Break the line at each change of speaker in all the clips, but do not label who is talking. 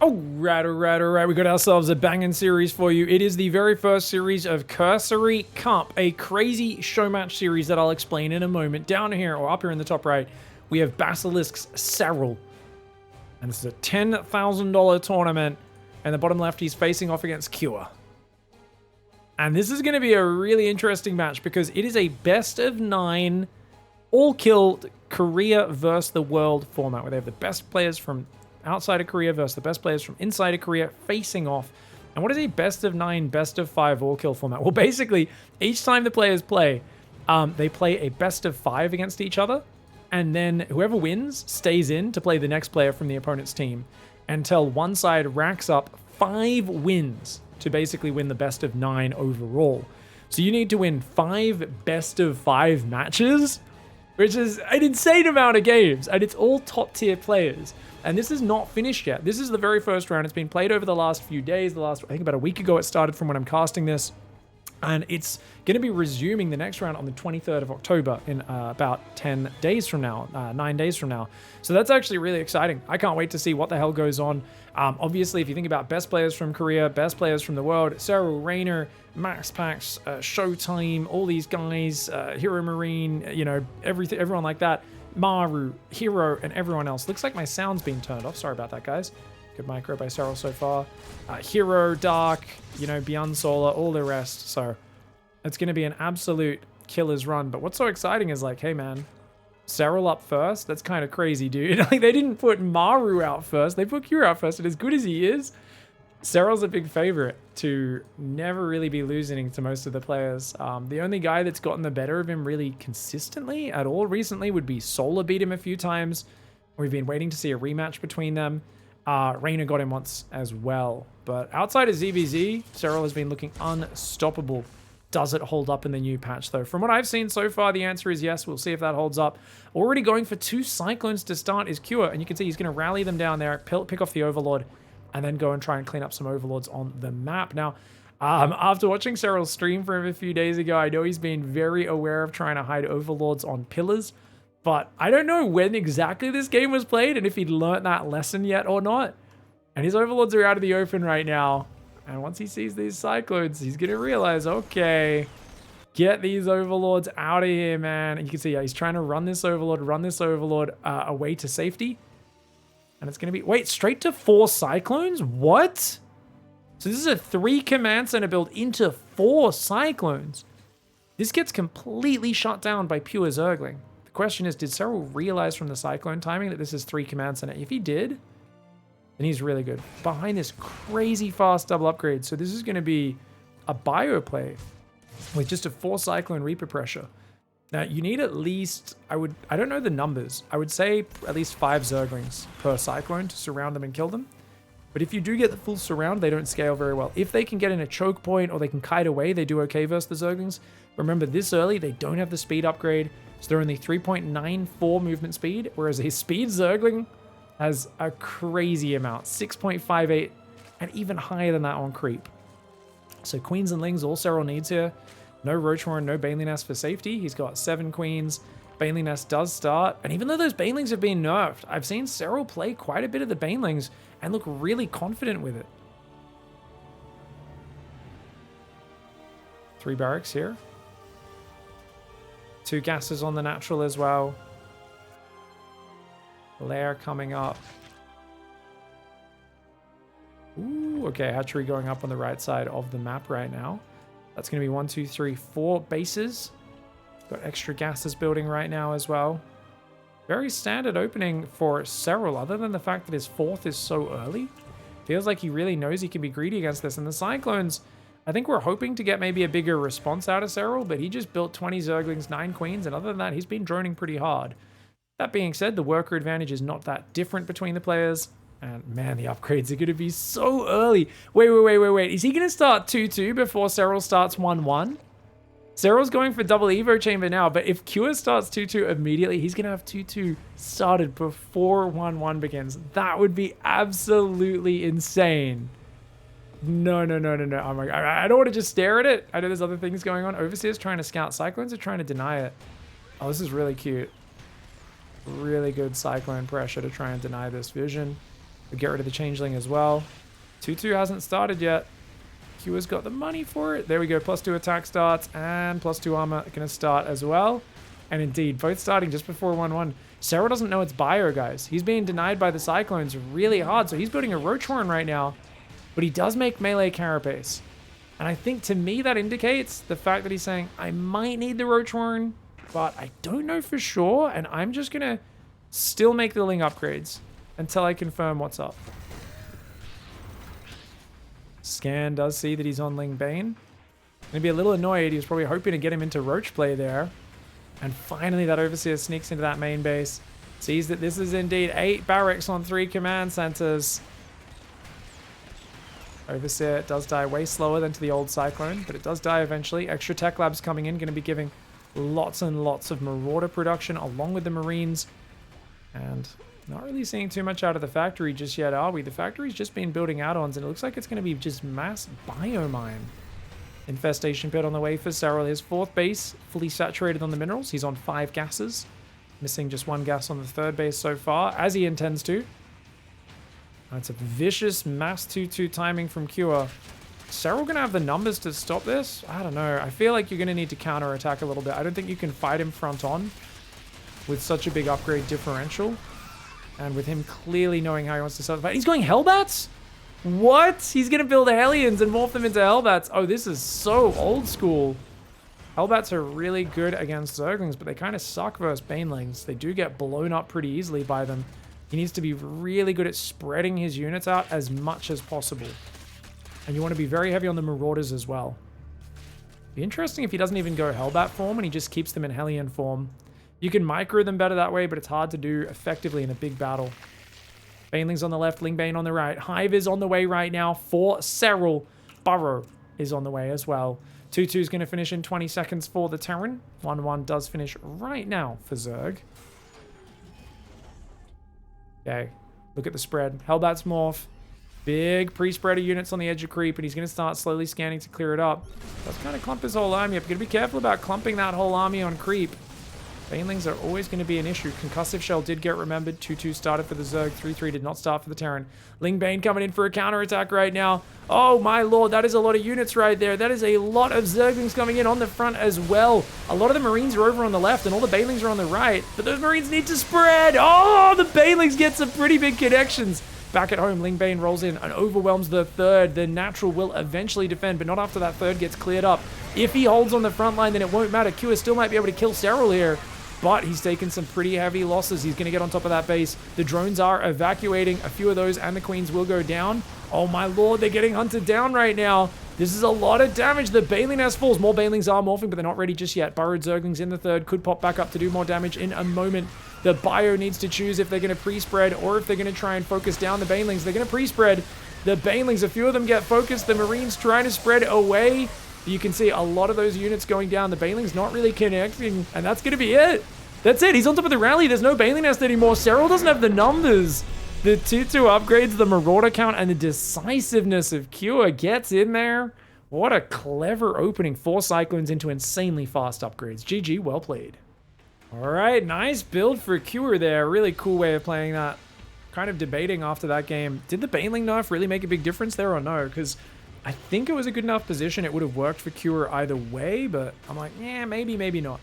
Alright. We got ourselves a banging series for you. It is the very first series of Cursory Cup, a crazy show match series that I'll explain in a moment. Down here, or up here in the top right, we have Basilisk's SERRAL. And this is a $10,000 tournament. And the bottom left, he's facing off against Cure. And this is going to be a really interesting match because it is a best of 9 all-killed Korea versus the world format where they have the best players from outside of Korea versus the best players from inside of Korea facing off. And what is a best of 9, best of 5 all-kill format? Well, basically, each time the players play, they play a best of 5 against each other. And then whoever wins stays in to play the next player from the opponent's team until one side racks up 5 wins to basically win the best of 9 overall. So you need to win 5 best of 5 matches, which is an insane amount of games. And it's all top tier players. And this is not finished yet. This is the very first round. It's been played over the last few days. I think about a week ago it started from when I'm casting this. And it's going to be resuming the next round on the 23rd of October in about 10 days from now, 9 days from now. So that's actually really exciting. I can't wait to see what the hell goes on. Obviously, if you think about best players from Korea, best players from the world, SERRAL, Rainer, Max Pax, Showtime, all these guys, Hero Marine, you know, everyone like that. Maru, Hero, and everyone else. Looks like my sound's been turned off. Sorry about that, guys. Good micro by SERRAL so far. Hero, Dark, you know, Beyond Solar, all the rest. So it's going to be an absolute killer's run. But what's so exciting is like, hey, man, SERRAL up first? That's kind of crazy, dude. Like, they didn't put Maru out first. They put Hero out first. And as good as he is, SERRAL's a big favorite to never really be losing to most of the players. The only guy that's gotten the better of him really consistently at all recently would be Solar. Beat him a few times. We've been waiting to see a rematch between them. Rainer got him once as well. But outside of ZvT, SERRAL has been looking unstoppable. Does it hold up in the new patch, though? From what I've seen so far, the answer is yes. We'll see if that holds up. Already going for 2 Cyclones to start is Cure. And you can see he's going to rally them down there, pick off the Overlord, and then go and try and clean up some Overlords on the map. Now, after watching SERRAL's stream for him a few days ago, I know he's been very aware of trying to hide Overlords on pillars. But I don't know when exactly this game was played and if he'd learnt that lesson yet or not. And his Overlords are out of the open right now. And once he sees these Cyclones, he's going to realize, okay, get these Overlords out of here, man. And you can see, yeah, he's trying to run this Overlord away to safety. And it's going to be, wait, straight to 4 Cyclones? What? So this is a 3 command center build into 4 Cyclones. This gets completely shut down by pure Zergling. The question is, did SERRAL realize from the Cyclone timing that this is 3 command center? If he did, then he's really good. Behind this crazy fast double upgrade. So this is going to be a bio play with just a 4 Cyclone Reaper pressure. Now, you need at least, I don't know the numbers. I would say at least 5 Zerglings per Cyclone to surround them and kill them. But if you do get the full surround, they don't scale very well. If they can get in a choke point or they can kite away, they do okay versus the Zerglings. Remember, this early, they don't have the speed upgrade. So they're only 3.94 movement speed, whereas a speed Zergling has a crazy amount, 6.58, and even higher than that on creep. So Queens and Lings, all SERRAL needs here. No Roachmore, no Baneling Nest for safety. He's got 7 Queens. Baneling Nest does start. And even though those Banelings have been nerfed, I've seen SERRAL play quite a bit of the Banelings and look really confident with it. 3 barracks here. 2 gases on the natural as well. Lair coming up. Ooh, okay, hatchery going up on the right side of the map right now. That's going to be 1, 2, 3, 4 bases. Got extra gases building right now as well. Very standard opening for SERRAL, other than the fact that his 4th is so early. Feels like he really knows he can be greedy against this. And the Cyclones, I think we're hoping to get maybe a bigger response out of SERRAL, but he just built 20 Zerglings, 9 Queens, and other than that, he's been droning pretty hard. That being said, the worker advantage is not that different between the players. And man, the upgrades are going to be so early. Wait. Is he going to start 2-2 before SERRAL starts 1-1? SERRAL's going for double Evo chamber now, but if Cure starts 2-2 immediately, he's going to have 2-2 started before 1-1 begins. That would be absolutely insane. No. Oh my God. I don't want to just stare at it. I know there's other things going on. Overseer's trying to scout. Cyclones are trying to deny it. Oh, this is really cute. Really good Cyclone pressure to try and deny this vision. We'll get rid of the Changeling as well. 2-2 hasn't started yet. Q's got the money for it. There we go. +2 attack starts and +2 armor going to start as well. And indeed, both starting just before 1-1. SERRAL doesn't know it's bio, guys. He's being denied by the Cyclones really hard. So he's building a Roach Horn right now. But he does make melee Carapace. And I think to me that indicates the fact that he's saying, I might need the Roach Horn, but I don't know for sure. And I'm just going to still make the Ling upgrades until I confirm what's up. Scan does see that he's on Ling Bane. Gonna be a little annoyed. He was probably hoping to get him into Roach play there. And finally that Overseer sneaks into that main base. Sees that this is indeed 8 barracks on 3 command centers. Overseer does die way slower than to the old Cyclone, but it does die eventually. Extra tech labs coming in, gonna be giving lots and lots of Marauder production along with the Marines. And not really seeing too much out of the factory just yet, are we? The factory's just been building add-ons, and it looks like it's going to be just mass biomine. Infestation pit on the way for SERRAL. His 4th base, fully saturated on the minerals. He's on 5 gases. Missing just 1 gas on the 3rd base so far, as he intends to. That's a vicious mass 2-2 timing from Cure. SERRAL going to have the numbers to stop this? I don't know. I feel like you're going to need to counter-attack a little bit. I don't think you can fight him front on with such a big upgrade differential. And with him clearly knowing how he wants to start the fight. He's going Hellbats? What? He's going to build Hellions and morph them into Hellbats. Oh, this is so old school. Hellbats are really good against Zerglings, but they kind of suck versus Banelings. They do get blown up pretty easily by them. He needs to be really good at spreading his units out as much as possible. And you want to be very heavy on the Marauders as well. Be interesting if he doesn't even go Hellbat form and he just keeps them in Hellion form. You can micro them better that way, but it's hard to do effectively in a big battle. Baneling's on the left, Ling Bane on the right. Hive is on the way right now for SERRAL. Burrow is on the way as well. 2-2 is going to finish in 20 seconds for the Terran. 1-1 does finish right now for Zerg. Okay, look at the spread. Hellbats morph. Big pre-spreader units on the edge of creep, and he's going to start slowly scanning to clear it up. That's kind of clump his whole army up. You've got to be careful about clumping that whole army on creep. Banelings are always going to be an issue. Concussive Shell did get remembered. 2-2 started for the Zerg. 3-3 did not start for the Terran. Ling Bane coming in for a counterattack right now. Oh my lord, that is a lot of units right there. That is a lot of Zerglings coming in on the front as well. A lot of the Marines are over on the left and all the Banelings are on the right. But those Marines need to spread. Oh, the Banelings get some pretty big connections. Back at home, Ling Bane rolls in and overwhelms the 3rd. The natural will eventually defend, but not after that 3rd gets cleared up. If he holds on the front line, then it won't matter. Q still might be able to kill SERRAL here. But he's taken some pretty heavy losses. He's going to get on top of that base. The drones are evacuating. A few of those and the queens will go down. Oh my lord, they're getting hunted down right now. This is a lot of damage. The Baneling nest falls. More Banelings are morphing, but they're not ready just yet. Burrowed Zerglings in the 3rd. Could pop back up to do more damage in a moment. The bio needs to choose if they're going to pre-spread or if they're going to try and focus down the Banelings. They're going to pre-spread. The Banelings, a few of them get focused. The Marines trying to spread away. You can see a lot of those units going down. The Banelings not really connecting, and that's going to be it. That's it. He's on top of the rally. There's no Baneling nest anymore. SERRAL doesn't have the numbers. The 2-2 upgrades, the Marauder count, and the decisiveness of Cure gets in there. What a clever opening. 4 Cyclones into insanely fast upgrades. GG, well played. All right, nice build for Cure there. Really cool way of playing that. Kind of debating after that game. Did the Baneling nerf really make a big difference there or no? Because I think it was a good enough position. It would have worked for Cure either way, but I'm like, yeah, maybe, maybe not.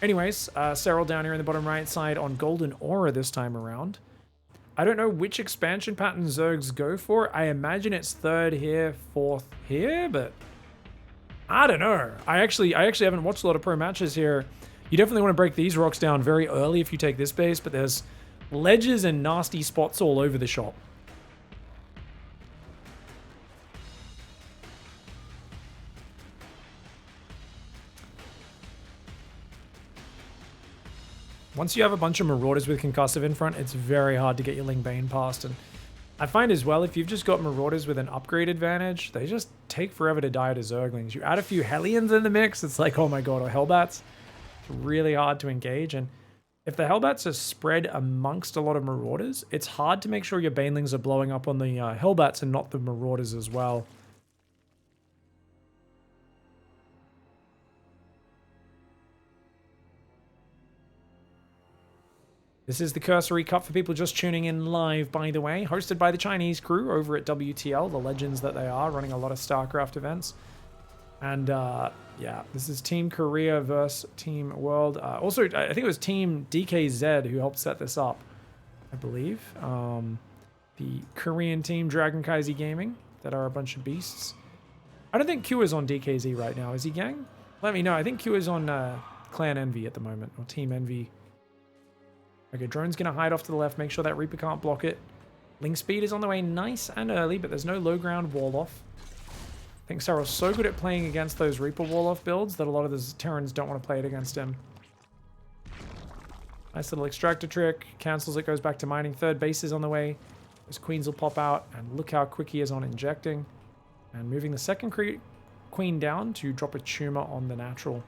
Anyways, SERRAL down here in the bottom right side on Golden Aura this time around. I don't know which expansion pattern Zergs go for. I imagine it's 3rd here, 4th here, but I don't know. I actually haven't watched a lot of pro matches here. You definitely want to break these rocks down very early if you take this base, but there's ledges and nasty spots all over the shop. Once you have a bunch of Marauders with Concussive in front, it's very hard to get your Ling Bane past. And I find as well, if you've just got Marauders with an upgrade advantage, they just take forever to die to Zerglings. You add a few Hellions in the mix, it's like, oh my god, or Hellbats. It's really hard to engage. And if the Hellbats are spread amongst a lot of Marauders, it's hard to make sure your Banelings are blowing up on the Hellbats and not the Marauders as well. This is the Cursory Cup for people just tuning in live, by the way. Hosted by the Chinese crew over at WTL, the legends that they are, running a lot of StarCraft events. And, yeah, this is Team Korea versus Team World. Also, I think it was Team DKZ who helped set this up, I believe. The Korean team, Dragon Kaiser Gaming, that are a bunch of beasts. I don't think Q is on DKZ right now. Is he, gang? Let me know. I think Q is on Clan Envy at the moment, or Team Envy. Okay, drone's going to hide off to the left. Make sure that Reaper can't block it. Link speed is on the way nice and early, but there's no low ground wall off. I think Serral's so good at playing against those Reaper wall off builds that a lot of the Terrans don't want to play it against him. Nice little extractor trick. Cancels it, goes back to mining. Third base is on the way. Those queens will pop out, and look how quick he is on injecting. And moving the second queen down to drop a tumor on the natural.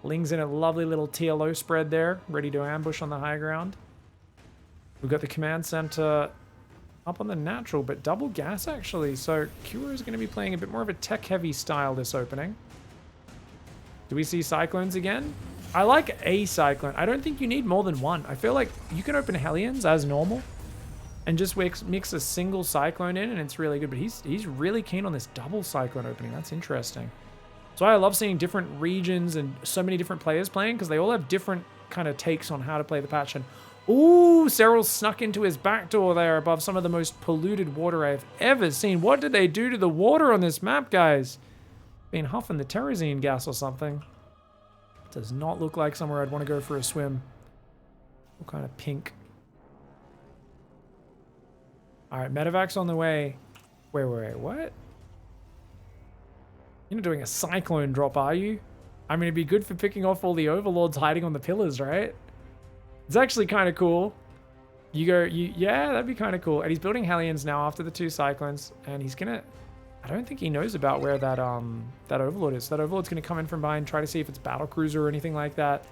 Ling's in a lovely little TLO spread there, ready to ambush on the high ground. We've got the command center up on the natural, but double gas actually. So Kuro is going to be playing a bit more of a tech-heavy style this opening. Do we see Cyclones again? I like a Cyclone. I don't think you need more than one. I feel like you can open Hellions as normal and just mix a single Cyclone in, and it's really good. But he's really keen on this double Cyclone opening. That's interesting. So I love seeing different regions and so many different players playing, because they all have different kind of takes on how to play the patch. And ooh, SERRAL snuck into his backdoor there above some of the most polluted water I've ever seen. What did they do to the water on this map, guys? Been huffing the Terrazine gas or something. Does not look like somewhere I'd want to go for a swim. What kind of pink? All right, Medevac's on the way. Wait, what? You're not doing a Cyclone drop, are you? I mean, it'd be good for picking off all the Overlords hiding on the pillars, right? It's actually kind of cool. Yeah, that'd be kind of cool. And he's building Hellions now after the 2 Cyclones, and he's gonna... I don't think he knows about where that Overlord is. That Overlord's gonna come in from behind, try to see if it's Battlecruiser or anything like that.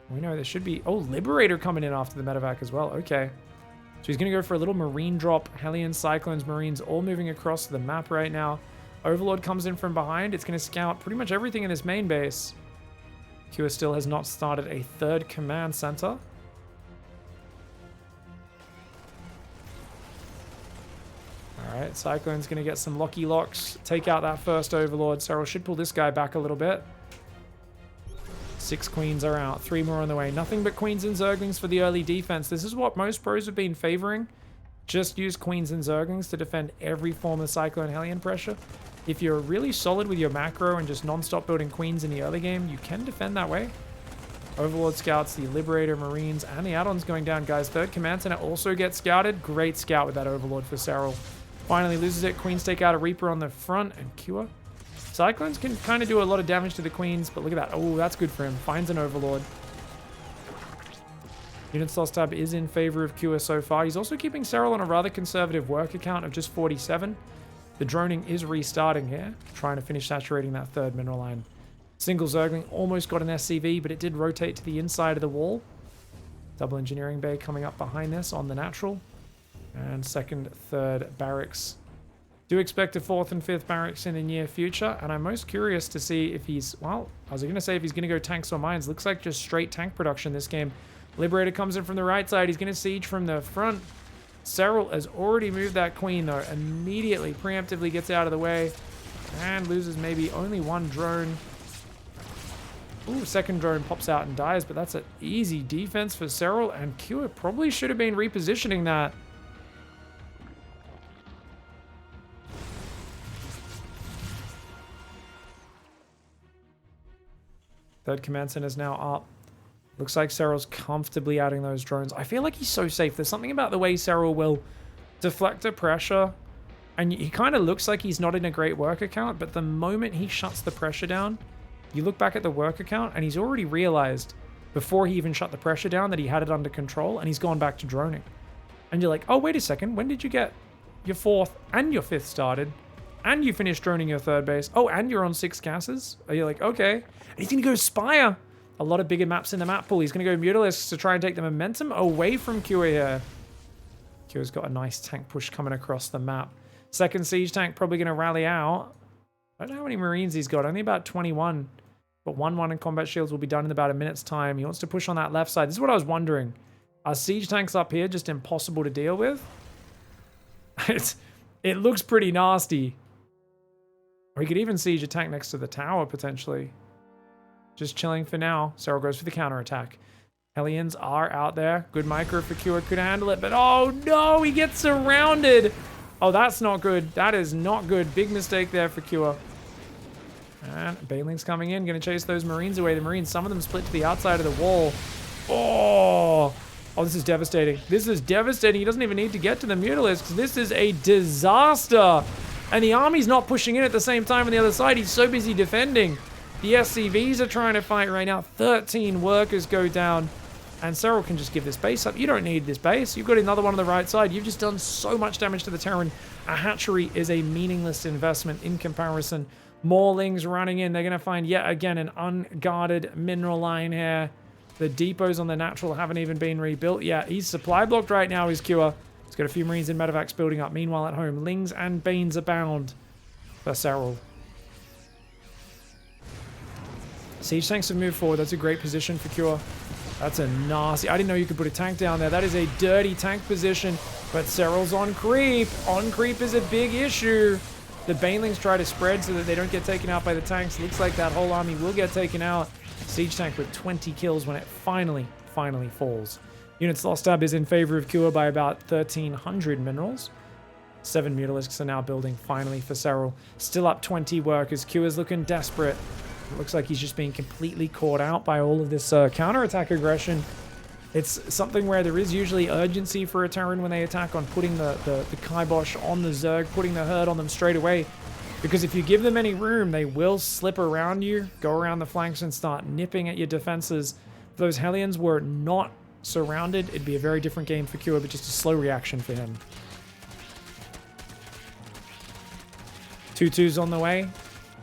We know there should be... Oh, Liberator coming in after the Medevac as well. Okay. So he's gonna go for a little Marine drop. Hellions, Cyclones, Marines all moving across the map right now. Overlord comes in from behind. It's going to scout pretty much everything in this main base. Kua still has not started a 3rd command center. Alright, Cyclone's going to get some Locky Locks. Take out that first Overlord. SERRAL should pull this guy back a little bit. 6 queens are out. 3 more on the way. Nothing but queens and Zerglings for the early defense. This is what most pros have been favoring. Just use queens and Zerglings to defend every form of Cyclone Hellion pressure. If you're really solid with your macro and just non-stop building queens in the early game, you can defend that way. Overlord scouts, the Liberator, Marines, and the add-ons going down, guys. 3rd command center also gets scouted. Great scout with that Overlord for SERRAL. Finally loses it. Queens take out a Reaper on the front and Cure. Cyclones can kind of do a lot of damage to the queens, but look at that. Oh, that's good for him. Finds an Overlord. Unit Sloss tab is in favor of Cure so far. He's also keeping SERRAL on a rather conservative worker count of just 47. The droning is restarting here, trying to finish saturating that 3rd mineral line. Single Zergling almost got an SCV, but it did rotate to the inside of the wall. Double engineering bay coming up behind this on the natural. And 2nd, 3rd barracks. Do expect a 4th and 5th barracks in the near future, and I'm most curious to see if he's... Well, I was going to say if he's going to go tanks or mines. Looks like just straight tank production this game. Liberator comes in from the right side. He's going to siege from the front. SERRAL has already moved that queen, though. Immediately, preemptively gets out of the way. And loses maybe only 1 drone. Ooh, 2nd drone pops out and dies, but that's an easy defense for SERRAL. And Kua probably should have been repositioning that. Third command center is now up. Looks like SERRAL's comfortably adding those drones. I feel like he's so safe. There's something about the way SERRAL will deflect the pressure. And he kind of looks like he's not in a great work account, but the moment he shuts the pressure down, you look back at the work account and he's already realized before he even shut the pressure down that he had it under control, and he's gone back to droning. And you're like, oh, wait a second. When did you get your 4th and your 5th started? And you finished droning your 3rd base. Oh, and you're on 6 gases? Are you like, okay. And he's going to go Spire. A lot of bigger maps in the map pool. He's going to go Mutalisks to try and take the momentum away from Kua here. Kua's got a nice tank push coming across the map. 2nd siege tank probably going to rally out. I don't know how many Marines he's got. Only about 21. But 1-1 in combat shields will be done in about a minute's time. He wants to push on that left side. This is what I was wondering. Our siege tanks up here just impossible to deal with. It looks pretty nasty. Or he could even siege a tank next to the tower, potentially. Just chilling for now. Serral goes for the counterattack. Hellions are out there. Good micro for Cure, could handle it, but oh no, he gets surrounded. Oh, that's not good. That is not good. Big mistake there for Cure. And Baneling's coming in, gonna chase those Marines away. The Marines, some of them split to the outside of the wall. Oh, this is devastating. This is devastating. He doesn't even need to get to the Mutalisks. This is a disaster. And the army's not pushing in at the same time on the other side. He's so busy defending. The SCVs are trying to fight right now. 13 workers go down. And Serral can just give this base up. You don't need this base. You've got another one on the right side. You've just done so much damage to the Terran. A hatchery is a meaningless investment in comparison. Maulings running in. They're going to find yet again an unguarded mineral line here. The depots on the natural haven't even been rebuilt yet. He's supply blocked right now, is Cure. He's got a few Marines and medevacs building up. Meanwhile, at home, Lings and Banes abound for Serral. Siege tanks have moved forward. That's a great position for Cure. That's a nasty... I didn't know you could put a tank down there. That is a dirty tank position. But Serral's on creep. On creep is a big issue. The Banelings try to spread so that they don't get taken out by the tanks. Looks like that whole army will get taken out. Siege tank with 20 kills when it finally falls. Units lost tab is in favor of Cure by about 1,300 minerals. 7 Mutalisks are now building finally for Serral. Still up 20 workers. Cure's looking desperate. It looks like he's just being completely caught out by all of this counterattack aggression. It's something where there is usually urgency for a Terran when they attack on putting the kibosh on the Zerg, putting the herd on them straight away. Because if you give them any room, they will slip around you, go around the flanks and start nipping at your defenses. If those Hellions were not surrounded, it'd be a very different game for Cure, but just a slow reaction for him. 2-2's on the way.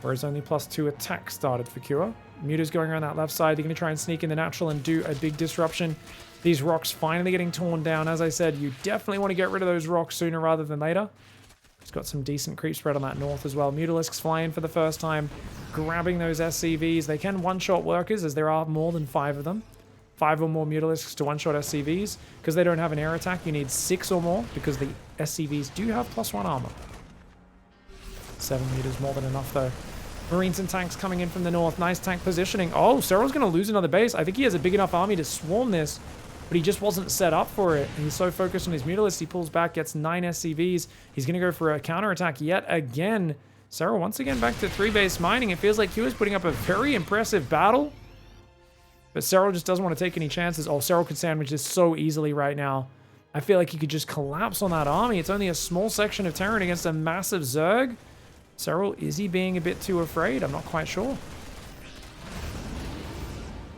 Whereas only +2 attack started for Cure. Muta's going around that left side. They're going to try and sneak in the natural and do a big disruption. These rocks finally getting torn down. As I said, you definitely want to get rid of those rocks sooner rather than later. It's got some decent creep spread on that north as well. Mutalisks flying for the first time, grabbing those SCVs. They can one-shot workers as there are more than 5 of them. 5 or more Mutalisks to one-shot SCVs. Because they don't have an air attack, you need 6 or more because the SCVs do have +1 armor. 7 meters, more than enough though. Marines and tanks coming in from the north. Nice tank positioning. Oh, Serral's going to lose another base. I think he has a big enough army to swarm this, but he just wasn't set up for it. And he's so focused on his Mutalists, he pulls back, gets 9 SCVs. He's going to go for a counterattack yet again. Serral once again back to 3-base mining. It feels like he was putting up a very impressive battle, but Serral just doesn't want to take any chances. Oh, Serral could sandwich this so easily right now. I feel like he could just collapse on that army. It's only a small section of Terran against a massive Zerg. Serral, is he being a bit too afraid? I'm not quite sure.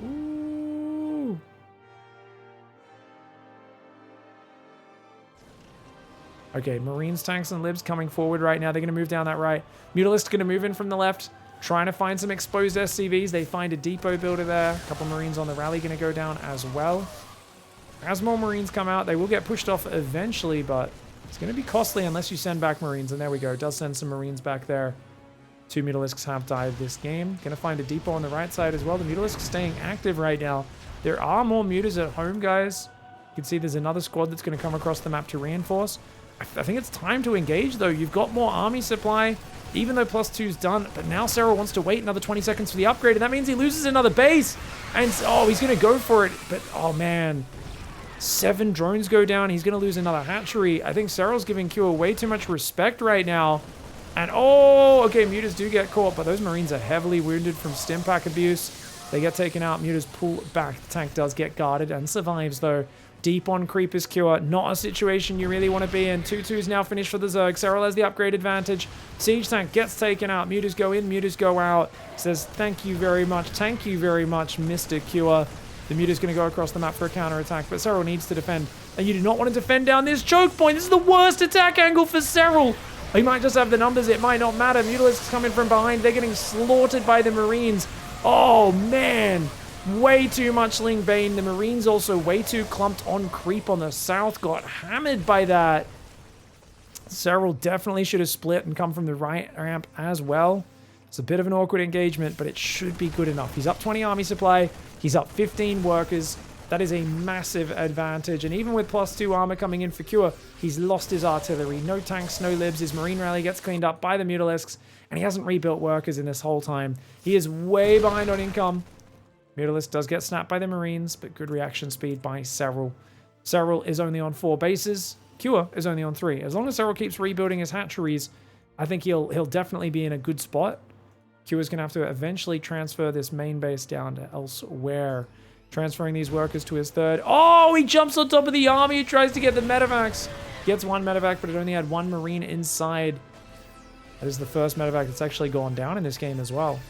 Ooh. Okay, Marines, tanks, and libs coming forward right now. They're going to move down that right. Mutalist's going to move in from the left, trying to find some exposed SCVs. They find a depot builder there. A couple Marines on the rally going to go down as well. As more Marines come out, they will get pushed off eventually, but it's going to be costly unless you send back Marines. And there we go. It does send some Marines back there. 2 Mutalisks have died this game. Going to find a depot on the right side as well. The Mutalisks staying active right now. There are more Mutas at home, guys. You can see there's another squad that's going to come across the map to reinforce. I think it's time to engage, though. You've got more army supply, even though +2's done. But now Serral wants to wait another 20 seconds for the upgrade, and that means he loses another base. And, oh, he's going to go for it. But, oh, man. 7 drones go down. He's going to lose another hatchery. I think Serral's giving Cure way too much respect right now. And, oh, okay, Mutas do get caught, but those Marines are heavily wounded from Stimpak abuse. They get taken out. Mutas pull back. The tank does get guarded and survives, though. Deep on creep is Cure. Not a situation you really want to be in. 2-2's now finished for the Zerg. Serral has the upgrade advantage. Siege tank gets taken out. Mutas go in, Mutas go out. Says, thank you very much, Mr. Cure. The Muta's going to go across the map for a counterattack, but Serral needs to defend. And you do not want to defend down this choke point. This is the worst attack angle for Serral. He might just have the numbers. It might not matter. Mutalisks coming from behind. They're getting slaughtered by the Marines. Oh, man. Way too much Ling Bane. The Marines also way too clumped on creep on the south. Got hammered by that. Serral definitely should have split and come from the right ramp as well. It's a bit of an awkward engagement, but it should be good enough. He's up 20 army supply. He's up 15 workers. That is a massive advantage. And even with +2 armor coming in for Cure, he's lost his artillery. No tanks, no libs. His marine rally gets cleaned up by the Mutalisks, and he hasn't rebuilt workers in this whole time. He is way behind on income. Mutalisk does get snapped by the marines, but good reaction speed by SERRAL. SERRAL is only on 4 bases. Cure is only on 3. As long as SERRAL keeps rebuilding his hatcheries, I think he'll definitely be in a good spot. Cure's going to have to eventually transfer this main base down to elsewhere. Transferring these workers to his 3rd. Oh, he jumps on top of the army. He tries to get the medevacs. Gets 1 medevac, but it only had 1 marine inside. That is the first medevac that's actually gone down in this game as well.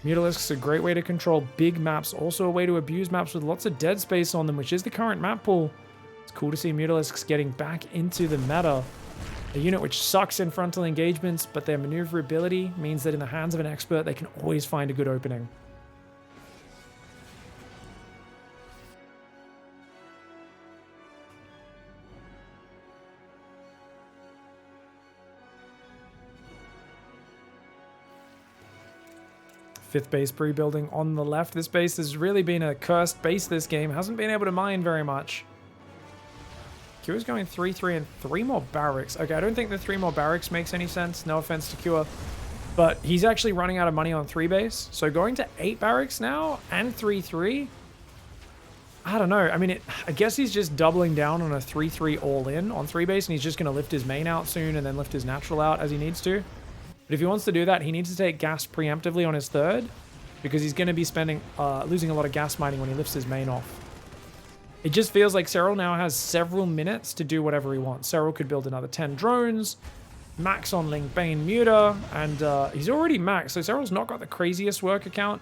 Mutalisks are a great way to control big maps. Also a way to abuse maps with lots of dead space on them, which is the current map pool. It's cool to see Mutalisks getting back into the meta. A unit which sucks in frontal engagements, but their maneuverability means that in the hands of an expert, they can always find a good opening. Fifth base pre-building on the left. This base has really been a cursed base this game. Hasn't been able to mine very much. Cure's going 3-3 and 3 more barracks. Okay, I don't think the 3 more barracks makes any sense. No offense to Cure. But he's actually running out of money on 3 base. So going to 8 barracks now and 3-3? I don't know. I mean, I guess he's just doubling down on a 3-3 all-in on 3 base, and he's just going to lift his main out soon and then lift his natural out as he needs to. But if he wants to do that, he needs to take gas preemptively on his 3rd, because he's going to be losing a lot of gas mining when he lifts his main off. It just feels like SERRAL now has several minutes to do whatever he wants. SERRAL could build another 10 drones, max on Ling Bane Muta, and he's already maxed, so SERRAL's not got the craziest worker count.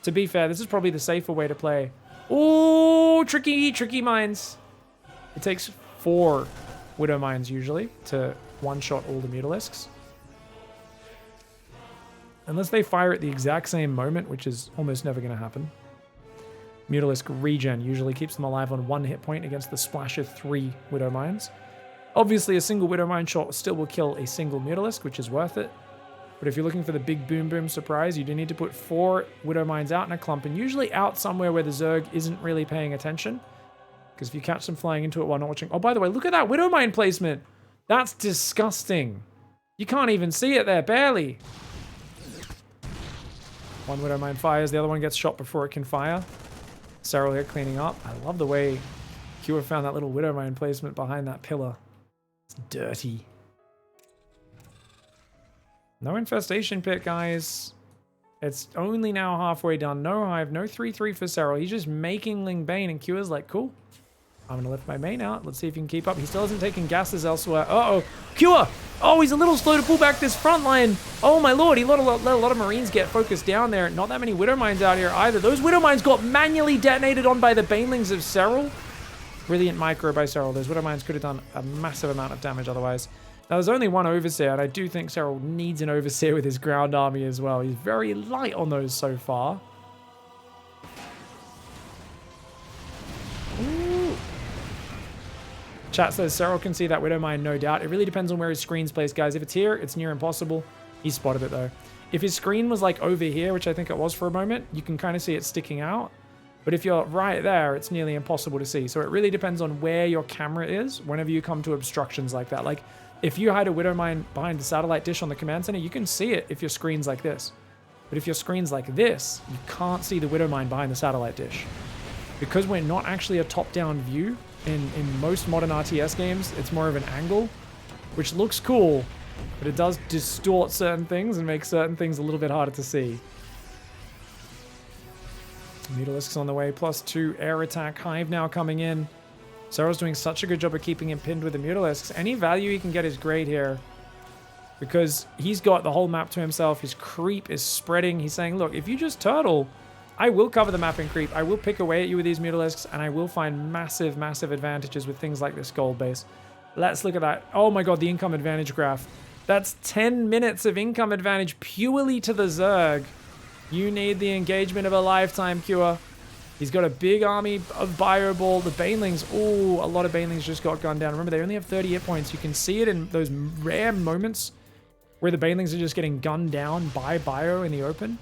To be fair, this is probably the safer way to play. Oh, tricky mines. It takes 4 Widow Mines usually to one-shot all the Mutalisks. Unless they fire at the exact same moment, which is almost never going to happen. Mutalisk regen usually keeps them alive on 1 hit point against the splash of 3 Widow Mines. Obviously, a single Widow Mine shot still will kill a single Mutalisk, which is worth it. But if you're looking for the big boom surprise, you do need to put 4 Widow Mines out in a clump, and usually out somewhere where the Zerg isn't really paying attention. Because if you catch them flying into it while not watching... Oh, by the way, look at that Widow Mine placement! That's disgusting. You can't even see it there, barely. 1 Widow Mine fires, the other one gets shot before it can fire. SERRAL here cleaning up. I love the way Cure found that little Widow Mine placement behind that pillar. It's dirty. No infestation pit, guys. It's only now halfway done. No hive, no 3-3 for SERRAL. He's just making Ling Bane, and Cure's like, cool. I'm going to lift my main out. Let's see if he can keep up. He still hasn't taken gases elsewhere. Uh-oh. Cure! Oh, he's a little slow to pull back this front line. Oh, my lord. He let a lot of Marines get focused down there. Not that many Widow Mines out here either. Those Widow Mines got manually detonated on by the Banelings of SERRAL. Brilliant micro by SERRAL. Those Widow Mines could have done a massive amount of damage otherwise. Now, there's only 1 Overseer, and I do think SERRAL needs an Overseer with his ground army as well. He's very light on those so far. Ooh. Chat says SERRAL can see that Widow Mine, no doubt. It really depends on where his screen's placed, guys. If it's here, it's near impossible. He spotted it, though. If his screen was, like, over here, which I think it was for a moment, you can kind of see it sticking out. But if you're right there, it's nearly impossible to see. So it really depends on where your camera is whenever you come to obstructions like that. Like, if you hide a Widow Mine behind the satellite dish on the command center, you can see it if your screen's like this. But if your screen's like this, you can't see the Widow Mine behind the satellite dish. Because we're not actually a top-down view in most modern RTS games, it's more of an angle, which looks cool, but it does distort certain things and make certain things a little bit harder to see. Mutalisk's on the way, +2 air attack. Hive now coming in. SERRAL's doing such a good job of keeping him pinned with the Mutalisks. Any value he can get is great here, because he's got the whole map to himself. His creep is spreading. He's saying, look, if you just turtle, I will cover the map in creep. I will pick away at you with these Mutalisks, and I will find massive, massive advantages with things like this gold base. Let's look at that. Oh my god, the income advantage graph. That's 10 minutes of income advantage purely to the Zerg. You need the engagement of a lifetime, Cure. He's got a big army of Bioball. The Banelings, oh, a lot of Banelings just got gunned down. Remember, they only have 30 hit points. You can see it in those rare moments where the Banelings are just getting gunned down by Bio in the open.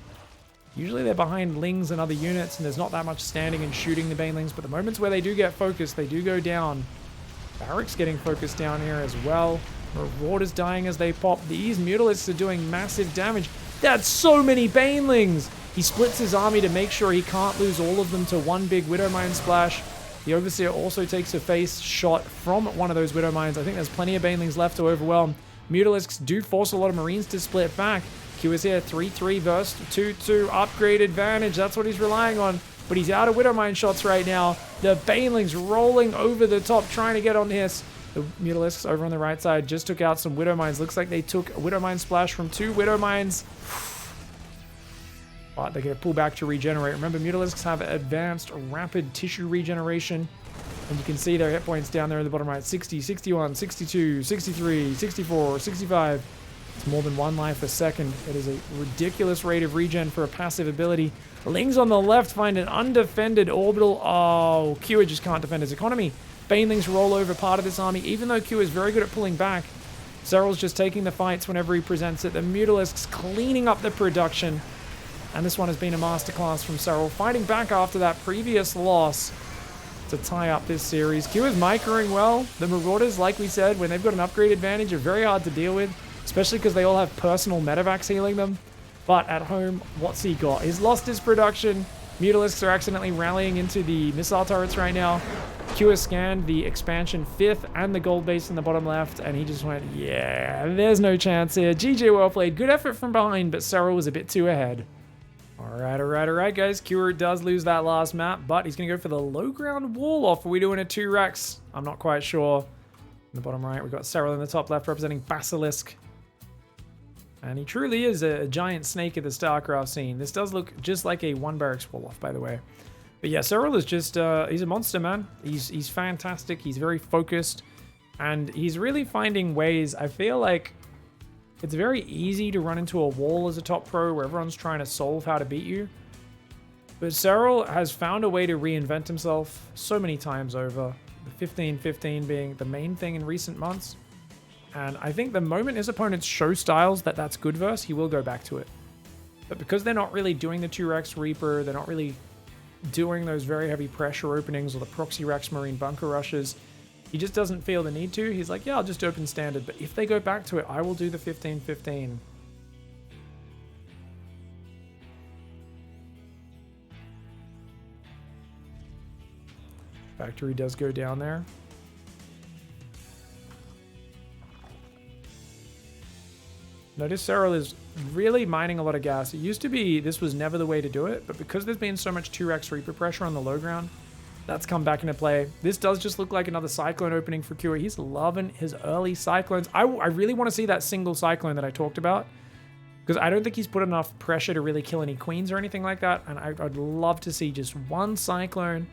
Usually they're behind Lings and other units, and there's not that much standing and shooting the Banelings, but the moments where they do get focused, they do go down. Barracks getting focused down here as well. Marauders dying as they pop. These Mutalisks are doing massive damage. That's so many Banelings! He splits his army to make sure he can't lose all of them to one big Widow Mine splash. The Overseer also takes a face shot from one of those Widow Mines. I think there's plenty of Banelings left to overwhelm. Mutalisks do force a lot of Marines to split back. Q is here, 3-3 versus 2-2 upgrade advantage. That's what he's relying on. But he's out of Widow Mine shots right now. The Banelings rolling over the top, trying to get on this. The Mutalisks over on the right side just took out some Widow Mines. Looks like they took a Widow Mine splash from 2 Widow Mines. But they're going to pull back to regenerate. Remember, Mutalisks have advanced rapid tissue regeneration. And you can see their hit points down there in the bottom right. 60, 61, 62, 63, 64, 65. It's more than 1 life a second. It is a ridiculous rate of regen for a passive ability. Lings on the left find an undefended orbital. Oh, Q just can't defend his economy. Banelings roll over part of this army. Even though Q is very good at pulling back, Serral's just taking the fights whenever he presents it. The Mutalisks cleaning up the production. And this one has been a masterclass from Serral, fighting back after that previous loss to tie up this series. Q is microing well. The Marauders, like we said, when they've got an upgrade advantage, are very hard to deal with, especially because they all have personal medevacs healing them. But at home, what's he got? He's lost his production. Mutalisks are accidentally rallying into the missile turrets right now. Q has scanned the expansion 5th and the gold base in the bottom left, and he just went, yeah, there's no chance here. GG, well played. Good effort from behind, but Serral was a bit too ahead. Alright, guys. Q does lose that last map, but he's going to go for the low ground wall off. Are we doing a 2 Rex? I'm not quite sure. In the bottom right, we've got Serral in the top left representing Basilisk. And he truly is a giant snake of the StarCraft scene. This does look just like a 1 barracks wall off, by the way. But yeah, Serral is just, he's a monster, man. He's fantastic. He's very focused. And he's really finding ways. I feel like it's very easy to run into a wall as a top pro where everyone's trying to solve how to beat you. But Serral has found a way to reinvent himself so many times over. The 15-15 being the main thing in recent months. And I think the moment his opponents show styles that that's good versus, he will go back to it. But because they're not really doing the 2 Rex Reaper, they're not really doing those very heavy pressure openings or the proxy Rex Marine bunker rushes, he just doesn't feel the need to. He's like, yeah, I'll just open standard. But if they go back to it, I will do the 15-15. Factory does go down there. Notice Serral is really mining a lot of gas. It used to be this was never the way to do it, but because there's been so much 2 Rex Reaper pressure on the low ground, that's come back into play. This does just look like another Cyclone opening for Q. He's loving his early Cyclones. I really want to see that single Cyclone that I talked about, because I don't think he's put enough pressure to really kill any Queens or anything like that, and I'd love to see just 1 Cyclone,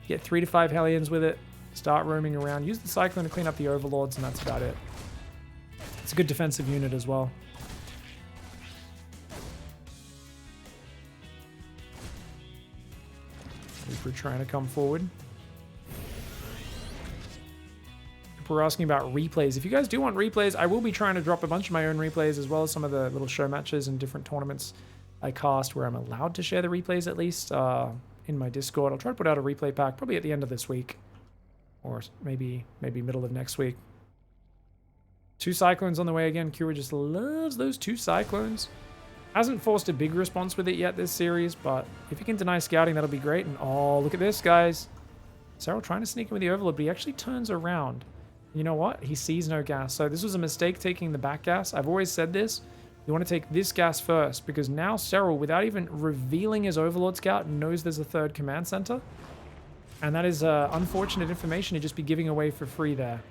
get 3 to 5 Hellions with it, start roaming around, use the Cyclone to clean up the Overlords, and that's about it. It's a good defensive unit as well. We're trying to come forward. People are asking about replays. If you guys do want replays, I will be trying to drop a bunch of my own replays, as well as some of the little show matches and different tournaments I cast where I'm allowed to share the replays, at least in my Discord. I'll try to put out a replay pack probably at the end of this week, or maybe middle of next week. 2 Cyclones on the way again. Kira just loves those 2 Cyclones. Hasn't forced a big response with it yet this series, but if he can deny scouting, that'll be great. And oh, look at this, guys. Serral trying to sneak in with the Overlord, but he actually turns around. You know what? He sees no gas. So this was a mistake taking the back gas. I've always said this. You want to take this gas first, because now Serral, without even revealing his Overlord Scout, knows there's a 3rd command center. And that is unfortunate information to just be giving away for free there.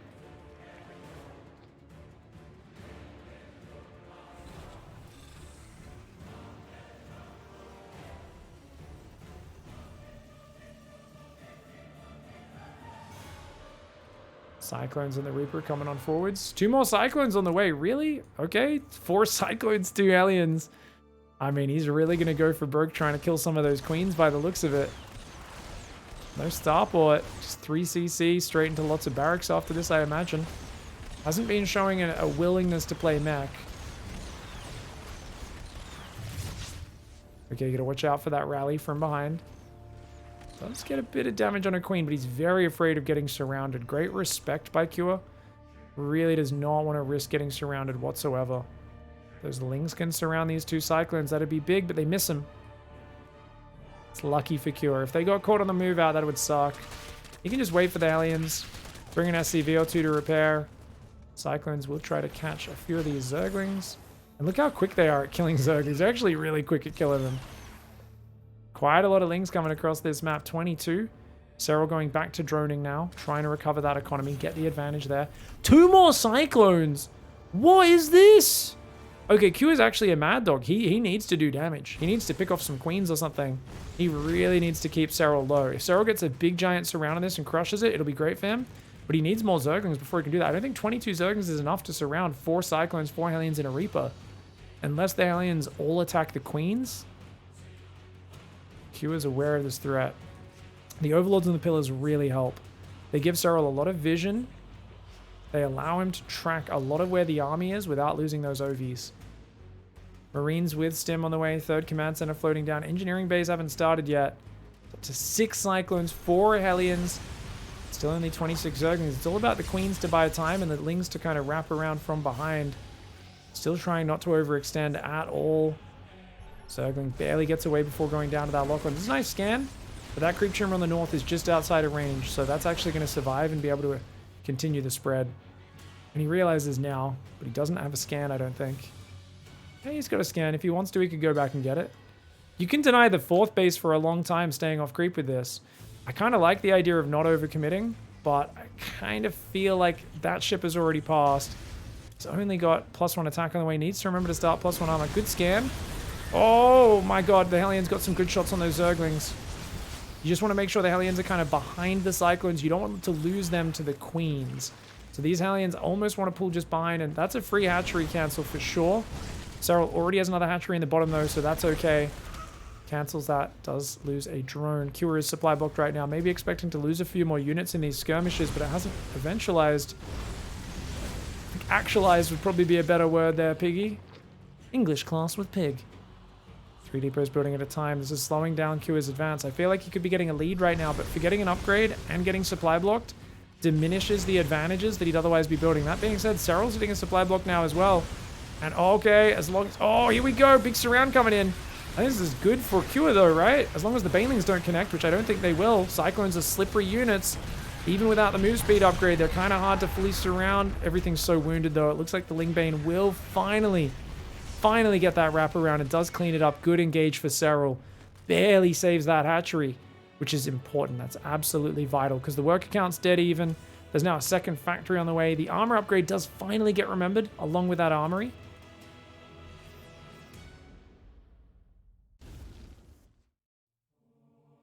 Cyclones and the Reaper coming on forwards. 2 more Cyclones on the way. Really? Okay. 4 Cyclones, 2 Aliens. I mean, he's really going to go for broke trying to kill some of those Queens by the looks of it. No Starport. Just 3 CC straight into lots of barracks after this, I imagine. Hasn't been showing a willingness to play mech. Okay, you gotta watch out for that rally from behind. Does get a bit of damage on a queen, but he's very afraid of getting surrounded. Great respect by Cure. Really does not want to risk getting surrounded whatsoever. Those Lings can surround these two Cyclones. That'd be big, but they miss him. It's lucky for Cure. If they got caught on the move out, that would suck. You can just wait for the Aliens. Bring an SCV or two to repair. Cyclones will try to catch a few of these Zerglings. And look how quick they are at killing Zerglings. They're actually really quick at killing them. Quite a lot of Lings coming across this map. 22. SERRAL going back to droning now. Trying to recover that economy. Get the advantage there. 2 more Cyclones! What is this? Okay, Q is actually a mad dog. He needs to do damage. He needs to pick off some queens or something. He really needs to keep SERRAL low. If SERRAL gets a big giant surround on this and crushes it, it'll be great for him. But he needs more Zerglings before he can do that. I don't think 22 Zerglings is enough to surround 4 Cyclones, 4 Hellions, and a Reaper. Unless the Hellions all attack the queens. Q is aware of this threat. The Overlords and the Pillars really help. They give SERRAL a lot of vision. They allow him to track a lot of where the army is without losing those OVs. Marines with Stim on the way. 3rd Command Center floating down. Engineering bays haven't started yet. Up to 6 Cyclones, 4 Hellions. Still only 26 Zerglings. It's all about the queens to buy time and the Lings to kind of wrap around from behind. Still trying not to overextend at all. Zergling barely gets away before going down to that lock-on. This is a nice scan, but that creep tumor on the north is just outside of range, so that's actually going to survive and be able to continue the spread. And he realizes now, but he doesn't have a scan, I don't think. Hey, he's got a scan. If he wants to, he could go back and get it. You can deny the 4th base for a long time staying off creep with this. I kind of like the idea of not overcommitting, but I kind of feel like that ship has already passed. He's only got +1 attack on the way. Needs to remember to start +1 armor. Good scan. Oh my god, the Hellions got some good shots on those Zerglings. You just want to make sure the Hellions are kind of behind the Cyclones. You don't want to lose them to the Queens. So these Hellions almost want to pull just behind, and that's a free hatchery cancel for sure. SERRAL already has another hatchery in the bottom though, so that's okay. Cancels that, does lose a drone. Cure is supply blocked right now. Maybe expecting to lose a few more units in these skirmishes, but it hasn't eventualized. I think actualized would probably be a better word there, Piggy. English class with Pig. 3 depots building at a time. This is slowing down Cure's advance. I feel like he could be getting a lead right now, but for getting an upgrade and getting supply blocked diminishes the advantages that he'd otherwise be building. That being said, SERRAL's hitting a supply block now as well. And okay, as long as... Oh, here we go. Big surround coming in. I think this is good for Cure though, right? As long as the Banelings don't connect, which I don't think they will. Cyclones are slippery units. Even without the move speed upgrade, they're kind of hard to fully surround. Everything's so wounded though. It looks like the Lingbane will finally get that wraparound. It does clean it up. Good engage for SERRAL. Barely saves that hatchery, which is important. That's absolutely vital because the worker count's dead even. There's now a 2nd factory on the way. The armor upgrade does finally get remembered along with that armory.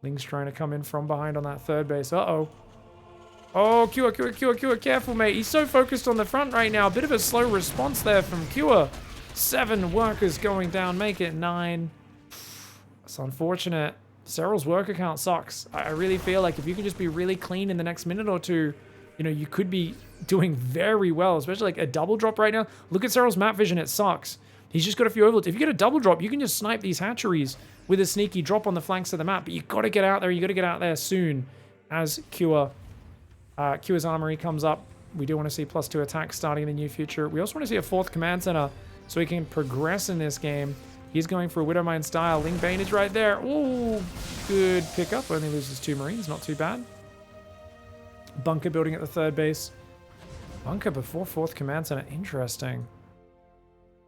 Ling's trying to come in from behind on that 3rd base. Uh-oh. Oh, Cure, careful, mate. He's so focused on the front right now. A bit of a slow response there from Cure. 7 workers going down, make it 9. It's unfortunate. SERRAL's worker count sucks. I really feel like if you can just be really clean in the next minute or two, you know, you could be doing very well, especially like a double drop right now. Look at SERRAL's map vision, it sucks. He's just got a few overlords. If you get a double drop, you can just snipe these hatcheries with a sneaky drop on the flanks of the map, but you got to get out there. You got to get out there soon as Cure's armory comes up. We do want to see +2 attacks starting in the near future. We also want to see a 4th command center so he can progress in this game. He's going for a Widowmine style. Lingbane is right there. Ooh, good pickup. Only loses 2 Marines. Not too bad. Bunker building at the 3rd base. Bunker before 4th command center. Interesting.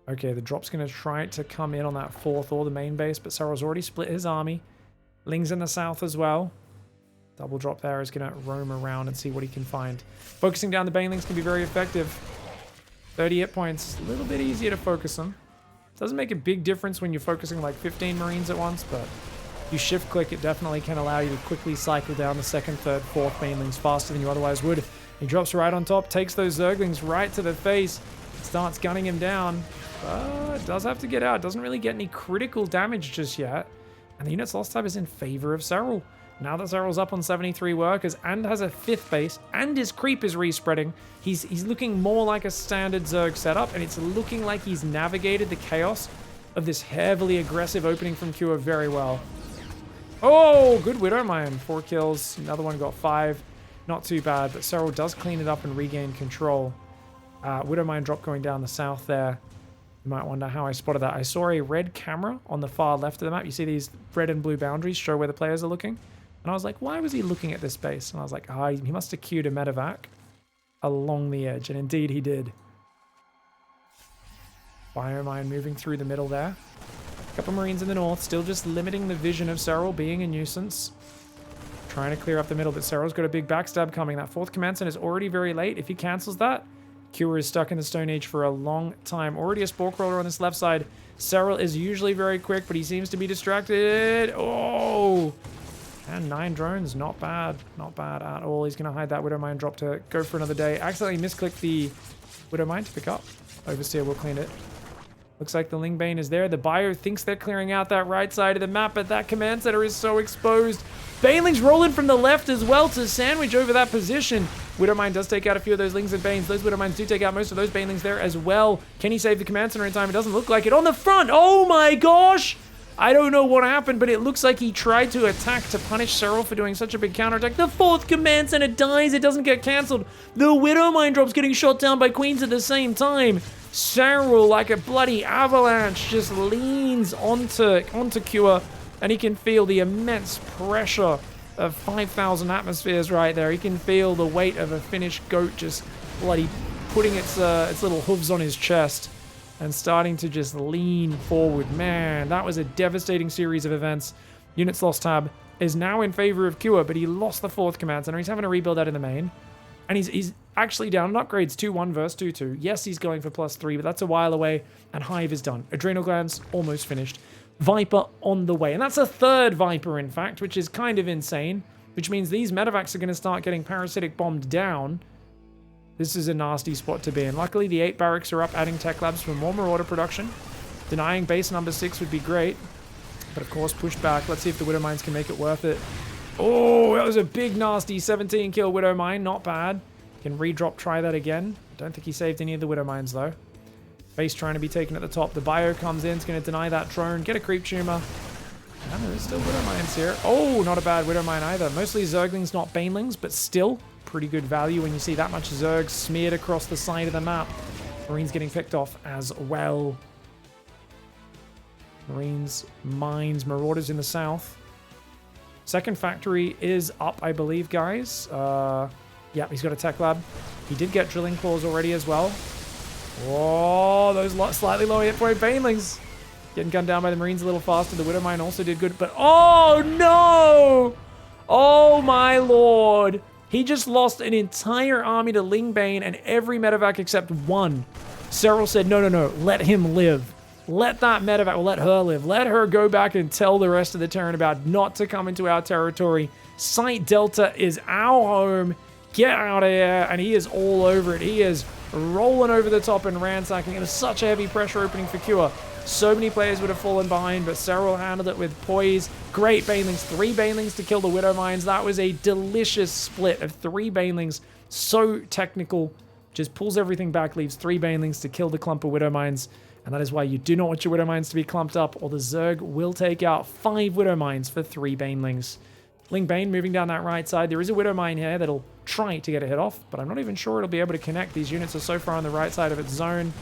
Okay, the drop's going to try to come in on that 4th or the main base, but SERRAL's already split his army. Ling's in the south as well. Double drop there is going to roam around and see what he can find. Focusing down the Banelings can be very effective. 30 hit points, a little bit easier to focus them. Doesn't make a big difference when you're focusing like 15 Marines at once, but you shift click, it definitely can allow you to quickly cycle down the 2nd, 3rd, 4th Banelings faster than you otherwise would. He drops right on top, takes those Zerglings right to the face, starts gunning him down. But does have to get out. Doesn't really get any critical damage just yet. And the unit's lost type is in favor of SERRAL. Now that SERRAL's up on 73 workers and has a 5th base and his creep is respreading, he's looking more like a standard Zerg setup, and it's looking like he's navigated the chaos of this heavily aggressive opening from Kua very well. Oh, good Widowmine. 4 kills. Another one got 5. Not too bad, but SERRAL does clean it up and regain control. Widowmine drop going down the south there. You might wonder how I spotted that. I saw a red camera on the far left of the map. You see these red and blue boundaries show where the players are looking? And I was like, why was he looking at this space? And I was like, he must have queued a medevac along the edge. And indeed he did. Biomine moving through the middle there. A couple Marines in the north, still just limiting the vision of SERRAL, being a nuisance. Trying to clear up the middle, but SERRAL's got a big backstab coming. That 4th command center is already very late. If he cancels that, Kua is stuck in the Stone Age for a long time. Already a Spore Crawler on this left side. SERRAL is usually very quick, but he seems to be distracted. Oh! And 9 drones, not bad. Not bad at all. He's going to hide that Widowmine drop to go for another day. Accidentally misclicked the Widowmine to pick up. Overseer will clean it. Looks like the Lingbane is there. The Bio thinks they're clearing out that right side of the map, but that command center is so exposed. Banelings rolling from the left as well to sandwich over that position. Widowmine does take out a few of those Lings and Banes. Those Widowmines do take out most of those Banelings there as well. Can he save the command center in time? It doesn't look like it. On the front! Oh my gosh! I don't know what happened, but it looks like he tried to attack to punish SERRAL for doing such a big counterattack. The 4th command center dies. It doesn't get cancelled. The Widowmine drop's getting shot down by Queens at the same time. SERRAL, like a bloody avalanche, just leans onto Kua, and he can feel the immense pressure of 5,000 atmospheres right there. He can feel the weight of a Finnish goat just bloody putting its little hooves on his chest and starting to just lean forward. Man, that was a devastating series of events. Units lost tab is now in favor of Kua, but he lost the 4th command center. He's having to rebuild that in the main. And he's actually down on upgrades 2-1 versus 2-2. Yes, he's going for +3, but that's a while away. And Hive is done. Adrenal Glands almost finished. Viper on the way. And that's a 3rd Viper, in fact, which is kind of insane. Which means these medevacs are going to start getting parasitic bombed down. This is a nasty spot to be in. Luckily, the 8 barracks are up, adding tech labs for more Marauder production. Denying base number 6 would be great. But of course, pushed back. Let's see if the Widowmines can make it worth it. Oh, that was a big, nasty 17 kill Widowmine. Not bad. Can redrop, try that again. Don't think he saved any of the Widowmines, though. Base trying to be taken at the top. The Bio comes in. It's going to deny that drone. Get a creep tumor. And there's still Widowmines here. Oh, not a bad Widowmine either. Mostly Zerglings, not Banelings, but still pretty good value when you see that much Zerg smeared across the side of the map. Marines getting picked off as well. Marines, Mines, Marauders in the south. Second factory is up, I believe, guys. Yeah, he's got a tech lab. He did get drilling claws already as well. Oh, those slightly lower hit point Banelings. Getting gunned down by the Marines a little faster. The Widowmine also did good, but oh no! Oh my lord. He just lost an entire army to Lingbane and every medevac except one. SERRAL said, no, let him live. Let that medevac, well, let her live. Let her go back and tell the rest of the Terran about not to come into our territory. Site Delta is our home. Get out of here. And he is all over it. He is rolling over the top and ransacking. It was such a heavy pressure opening for Kua. So many players would have fallen behind, but SERRAL handled it with poise. Great Banelings. 3 Banelings to kill the Widowmines. That was a delicious split of 3 Banelings. So technical. Just pulls everything back, leaves 3 Banelings to kill the clump of Widowmines. And that is why you do not want your Widowmines to be clumped up, or the Zerg will take out 5 Widowmines for 3 Banelings. Lingbane moving down that right side. There is a Widowmine here that'll try to get a hit off, but I'm not even sure it'll be able to connect. These units are so far on the right side of its zone.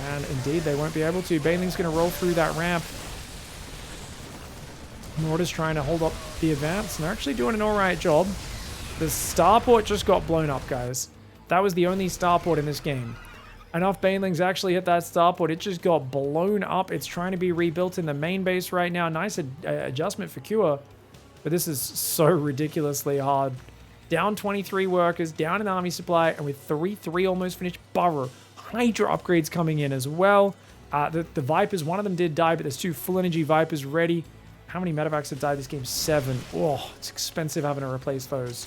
And indeed, they won't be able to. Baneling's going to roll through that ramp. Marauders trying to hold up the advance, and they're actually doing an alright job. The starport just got blown up, guys. That was the only starport in this game. Enough Banelings actually hit that starport. It just got blown up. It's trying to be rebuilt in the main base right now. Nice adjustment for Kua, but this is so ridiculously hard. Down 23 workers, down in army supply, and with 3 almost finished Burrow. Hydra upgrades coming in as well. The Vipers, one of them did die, but there's 2 full energy Vipers ready. How many medevacs have died this game? 7. Oh, it's expensive having to replace those.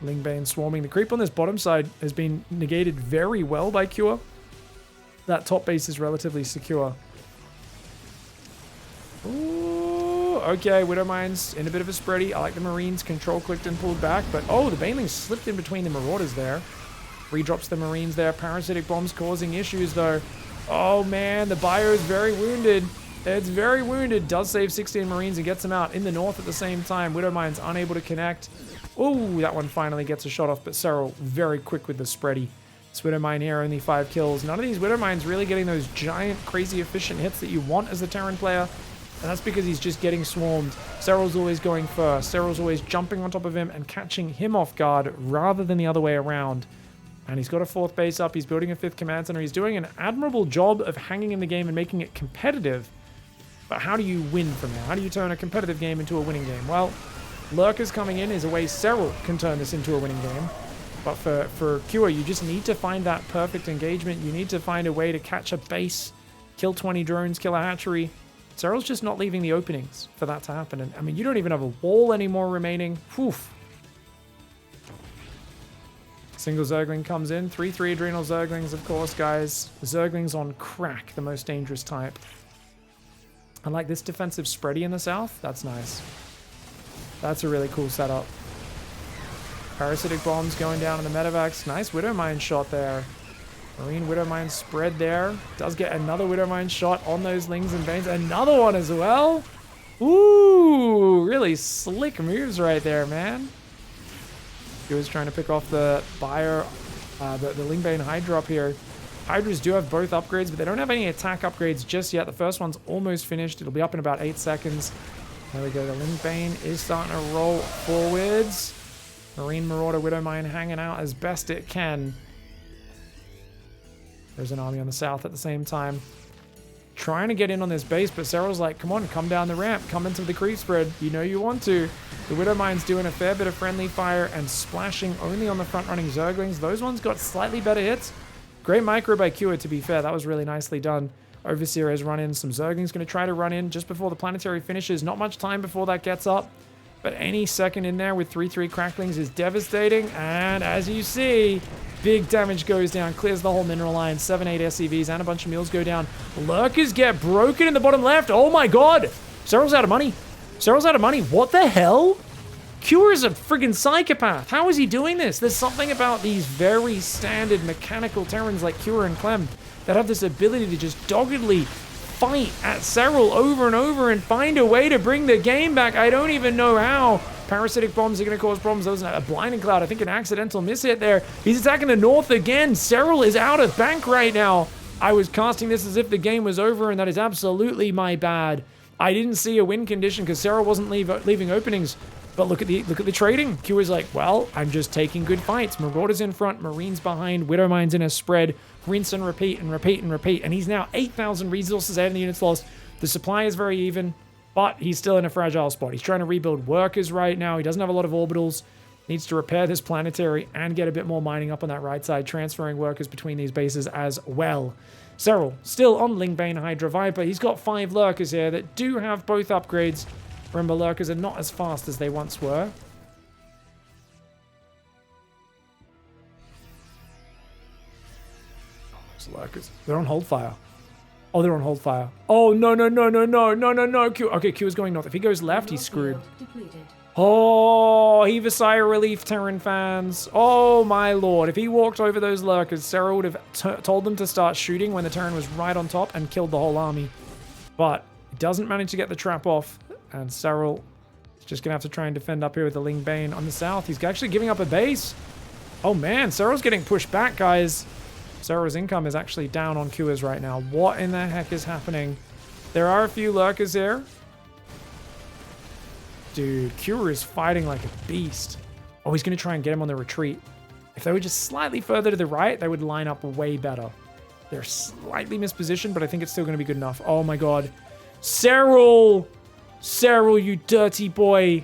Lingbane swarming. The creep on this bottom side has been negated very well by Kua. That top base is relatively secure. Ooh, okay, Widowmines in a bit of a spready. I like the Marines control clicked and pulled back, but oh, the Banelings slipped in between the Marauders there. Redrops the Marines there. Parasitic Bombs causing issues, though. Oh, man, the bio is very wounded. It's very wounded. Does save 16 Marines and gets them out in the north at the same time. Widowmine's unable to connect. Ooh, that one finally gets a shot off, but SERRAL very quick with the spready. This Widowmine here, only 5 kills. None of these Widowmines really getting those giant, crazy efficient hits that you want as a Terran player. And that's because he's just getting swarmed. SERRAL's always going first. SERRAL's always jumping on top of him and catching him off guard rather than the other way around. And he's got a 4th base up. He's building a 5th command center. He's doing an admirable job of hanging in the game and making it competitive. But how do you win from there? How do you turn a competitive game into a winning game? Well, Lurkers coming in is a way SERRAL can turn this into a winning game. But for Cure, you just need to find that perfect engagement. You need to find a way to catch a base, kill 20 drones, kill a hatchery. SERRAL's just not leaving the openings for that to happen. And I mean, you don't even have a wall anymore remaining. Whew. Single Zergling comes in. 3/3 Adrenal Zerglings, of course, guys. Zerglings on crack, the most dangerous type. I like this defensive spready in the south. That's nice. That's a really cool setup. Parasitic Bombs going down in the medevacs. Nice Widowmine shot there. Marine Widowmine spread there. Does get another Widowmine shot on those Lings and Banes. Another one as well. Ooh, really slick moves right there, man. He was trying to pick off the buyer, the Lingbane Hydra up here. Hydras do have both upgrades, but they don't have any attack upgrades just yet. The first one's almost finished. It'll be up in about 8 seconds. There we go. The Lingbane is starting to roll forwards. Marine Marauder Widowmine hanging out as best it can. There's an army on the south at the same time. Trying to get in on this base, but SERRAL's like, come on, come down the ramp. Come into the creep spread. You know you want to. The Widowmine's doing a fair bit of friendly fire and splashing only on the front-running Zerglings. Those ones got slightly better hits. Great micro by Cure, to be fair. That was really nicely done. Overseer has run in. Some Zerglings going to try to run in just before the planetary finishes. Not much time before that gets up. But any second in there with 3/3 Cracklings is devastating. And as you see, big damage goes down. Clears the whole mineral line. 7-8 SCVs and a bunch of mules go down. Lurkers get broken in the bottom left. Oh my god. SERRAL's out of money. SERRAL's out of money. What the hell? Cure is a friggin' psychopath. How is he doing this? There's something about these very standard mechanical Terrans like Cure and Clem that have this ability to just doggedly fight at SERRAL over and over and find a way to bring the game back. I don't even know how. Parasitic Bombs are going to cause problems. Those are a Blinding Cloud. I think an accidental mishit there. He's attacking the north again. SERRAL is out of bank right now. I was casting this as if the game was over, and that is absolutely my bad. I didn't see a win condition because SERRAL wasn't leaving openings. But look at the trading. Q is like, well, I'm just taking good fights. Marauders in front, Marines behind, Widowmines in a spread, rinse and repeat and repeat and repeat. And he's now 8,000 resources ahead in the units lost. The supply is very even, but he's still in a fragile spot. He's trying to rebuild workers right now. He doesn't have a lot of orbitals. Needs to repair this planetary and get a bit more mining up on that right side, transferring workers between these bases as well. SERRAL still on Lingbane Hydra Viper. He's got 5 lurkers here that do have both upgrades. Remember, lurkers are not as fast as they once were. Oh, those lurkers. They're on hold fire. Oh, they're on hold fire. Oh, no, no, no, no, no, no, no, no. Q. Okay, Q is going north. If he goes left, he's screwed. Oh, heave a sigh of relief, Terran fans. Oh, my lord. If he walked over those lurkers, SERRAL would have told them to start shooting when the Terran was right on top and killed the whole army. But he doesn't manage to get the trap off. And SERRAL is just going to have to try and defend up here with the Lingbane on the south. He's actually giving up a base. Oh, man. SERRAL's getting pushed back, guys. SERRAL's income is actually down on Qers right now. What in the heck is happening? There are a few lurkers here. Dude, Cure is fighting like a beast. Oh, he's going to try and get him on the retreat. If they were just slightly further to the right, they would line up way better. They're slightly mispositioned, but I think it's still going to be good enough. Oh, my God. SERRAL! SERRAL, you dirty boy.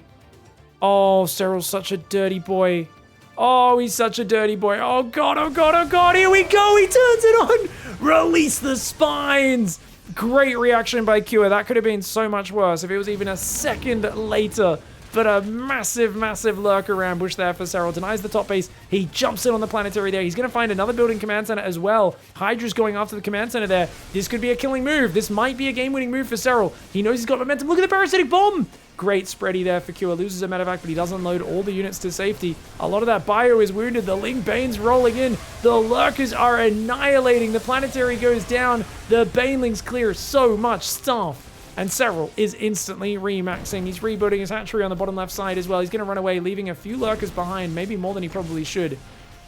Oh, SERRAL's such a dirty boy. Oh, he's such a dirty boy. Oh, God, oh, God, oh, God. Here we go. He turns it on. Release the spines. Great reaction by Cure. That could have been so much worse if it was even a second later. but a massive, massive lurker ambush there for SERRAL. Denies the top base. He jumps in on the planetary there. He's going to find another building command center as well. Hydra's going after the command center there. This could be a killing move. This might be a game-winning move for SERRAL. He knows he's got momentum. Look at the parasitic bomb. Great spready there for Cure. Loses a medevac, but he does unload all the units to safety. A lot of that bio is wounded. The Ling Bane's rolling in. The lurkers are annihilating. The planetary goes down. The Banelings clear so much stuff. And SERRAL is instantly remaxing. He's rebuilding his hatchery on the bottom left side as well. He's going to run away, leaving a few lurkers behind, maybe more than he probably should.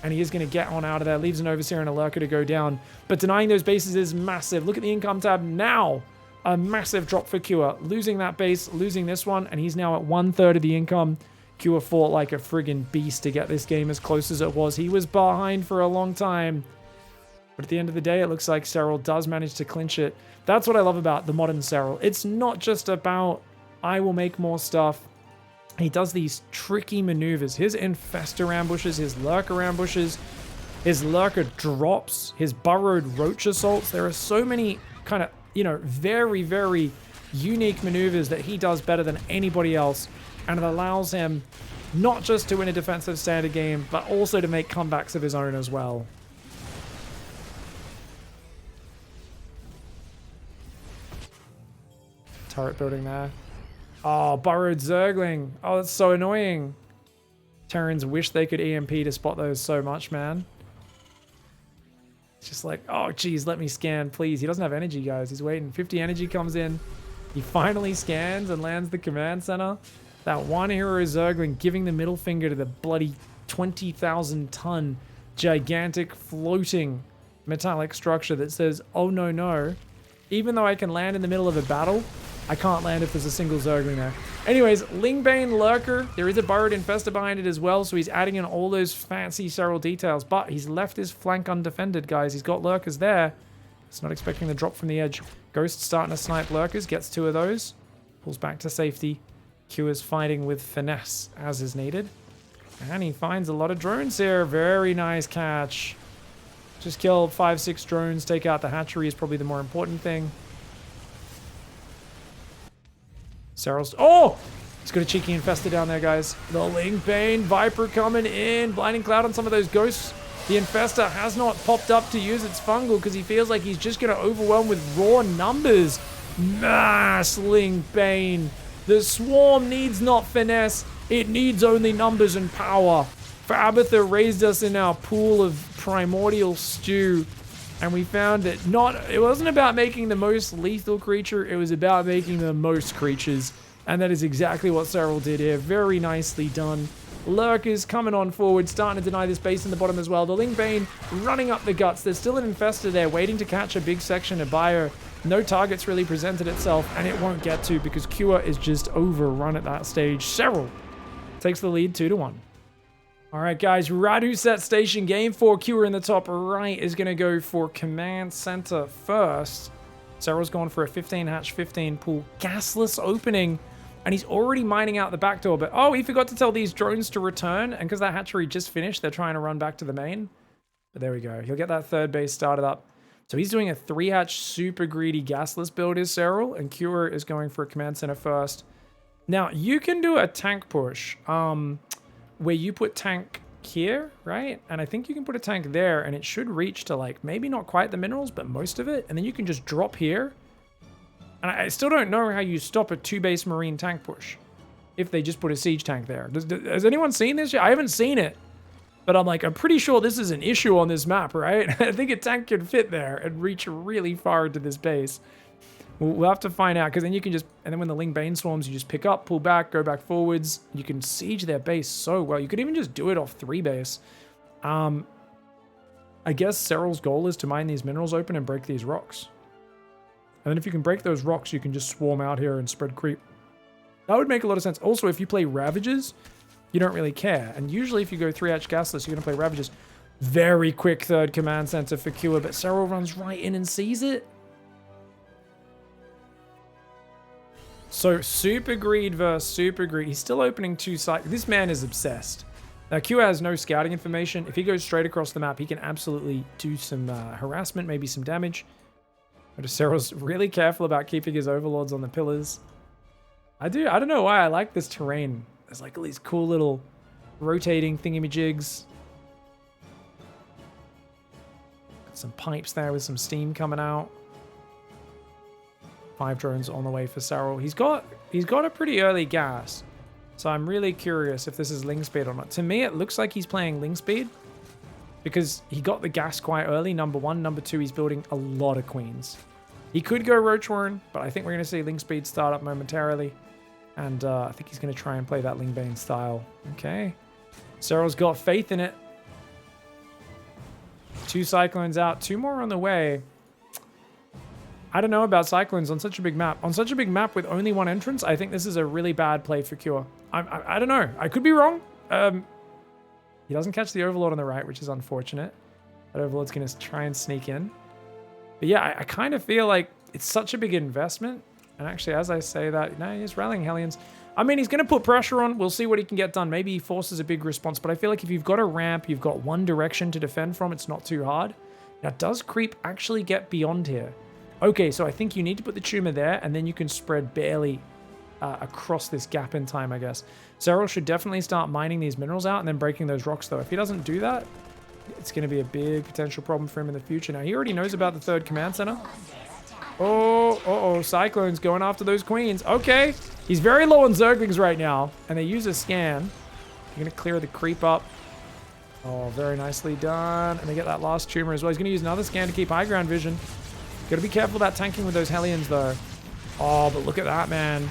And he is going to get on out of there. Leaves an Overseer and a lurker to go down. But denying those bases is massive. Look at the income tab now. A massive drop for Cure. Losing that base, losing this one, and he's now at 1/3 of the income. Cure fought like a friggin' beast to get this game as close as it was. He was behind for a long time. But at the end of the day, it looks like SERRAL does manage to clinch it. That's what I love about the modern SERRAL. It's not just about, I will make more stuff. He does these tricky maneuvers. His Infestor ambushes, his Lurker ambushes, his Lurker drops, his Burrowed Roach assaults. There are so many kind of, very, very unique maneuvers that he does better than anybody else. And it allows him not just to win a defensive standard game, but also to make comebacks of his own as well. Turret building there. Oh, Burrowed Zergling. Oh, that's so annoying. Terrans wish they could EMP to spot those so much, man. It's just like, oh, geez, let me scan, please. He doesn't have energy, guys. He's waiting. 50 energy comes in. He finally scans and lands the command center. That one hero Zergling giving the middle finger to the bloody 20,000-ton gigantic floating metallic structure that says, oh, no, no. Even though I can land in the middle of a battle, I can't land if there's a single Zergling there. Anyways, Lingbane Lurker. There is a Burrowed Infestor behind it as well, so he's adding in all those fancy SERRAL details. But he's left his flank undefended, guys. He's got Lurkers there. He's not expecting the drop from the edge. Ghost starting to snipe Lurkers. Gets 2 of those. Pulls back to safety. Q is fighting with finesse as is needed. And he finds a lot of drones here. Very nice catch. Just kill 5-6 drones. Take out the hatchery is probably the more important thing. SERRAL's... Oh! He's got a cheeky Infestor down there, guys. The Lingbane Viper coming in. Blinding Cloud on some of those ghosts. The Infestor has not popped up to use its fungal because he feels like he's just going to overwhelm with raw numbers. Mass Lingbane. The Swarm needs not finesse. It needs only numbers and power. Fabatha raised us in our pool of primordial stew. And we found that it wasn't about making the most lethal creature, it was about making the most creatures. And that is exactly what SERRAL did here. Very nicely done. Lurkers coming on forward, starting to deny this base in the bottom as well. The Lingbane running up the guts. There's still an Infestor there waiting to catch a big section of bio. No targets really presented itself, and it won't get to because Cure is just overrun at that stage. SERRAL takes the lead 2-1. All right, guys, Radu set station. Game 4, Cure in the top right is going to go for command center first. SERRAL's gone for a 15 hatch, 15 pool, gasless opening, and he's already mining out the back door. But, oh, he forgot to tell these drones to return, and because that hatchery just finished, they're trying to run back to the main. But there we go. He'll get that third base started up. So he's doing a 3-hatch super greedy gasless build is SERRAL, and Cure is going for a command center first. Now, you can do a tank push. Where you put tank here, right? And I think you can put a tank there and it should reach to like, maybe not quite the minerals, but most of it. And then you can just drop here. And I still don't know how you stop a 2-base marine tank push if they just put a siege tank there. Has anyone seen this yet? I haven't seen it, but I'm pretty sure this is an issue on this map, right? I think a tank could fit there and reach really far into this base. We'll have to find out, because then you can just... And then when the Lingbane swarms, you just pick up, pull back, go back forwards. You can siege their base so well. You could even just do it off 3 base. I guess SERRAL's goal is to mine these minerals open and break these rocks. And then if you can break those rocks, you can just swarm out here and spread creep. That would make a lot of sense. Also, if you play Ravages, you don't really care. And usually if you go 3-hatch gasless, you're going to play Ravages. Very quick third command center for Cure, but SERRAL runs right in and sees it. So, Super Greed versus Super Greed. He's still opening 2 sites. This man is obsessed. Now, Q has no scouting information. If he goes straight across the map, he can absolutely do some harassment, maybe some damage. But SERRAL's really careful about keeping his overlords on the pillars. I don't know why I like this terrain. There's like all these cool little rotating thingamajigs. Got some pipes there with some steam coming out. 5 drones on the way for SERRAL. He's got a pretty early gas. So I'm really curious if this is Ling Speed or not. To me, it looks like he's playing Ling Speed because he got the gas quite early, number 1. Number 2, he's building a lot of queens. He could go Roach Warren, but I think we're going to see Ling Speed start up momentarily. And I think he's going to try and play that Ling Bane style. Okay. SERRAL's got faith in it. 2 Cyclones out, 2 more on the way. I don't know about Cyclones on such a big map. On such a big map with only 1 entrance, I think this is a really bad play for Cure. I don't know. I could be wrong. He doesn't catch the Overlord on the right, which is unfortunate. That Overlord's going to try and sneak in. But yeah, I kind of feel like it's such a big investment. And actually, as I say that, no, he's rallying Hellions. I mean, he's going to put pressure on. We'll see what he can get done. Maybe he forces a big response. But I feel like if you've got a ramp, you've got one direction to defend from, it's not too hard. Now, does Creep actually get beyond here? Okay, so I think you need to put the tumor there, and then you can spread barely across this gap in time, I guess. SERRAL should definitely start mining these minerals out and then breaking those rocks, though. If he doesn't do that, it's going to be a big potential problem for him in the future. Now, he already knows about the 3rd command center. Oh, Cyclone's going after those queens. Okay, he's very low on Zerglings right now, and they use a scan. You're going to clear the creep up. Oh, very nicely done. And they get that last tumor as well. He's going to use another scan to keep high ground vision. Got to be careful about tanking with those Hellions, though. Oh, but look at that, man.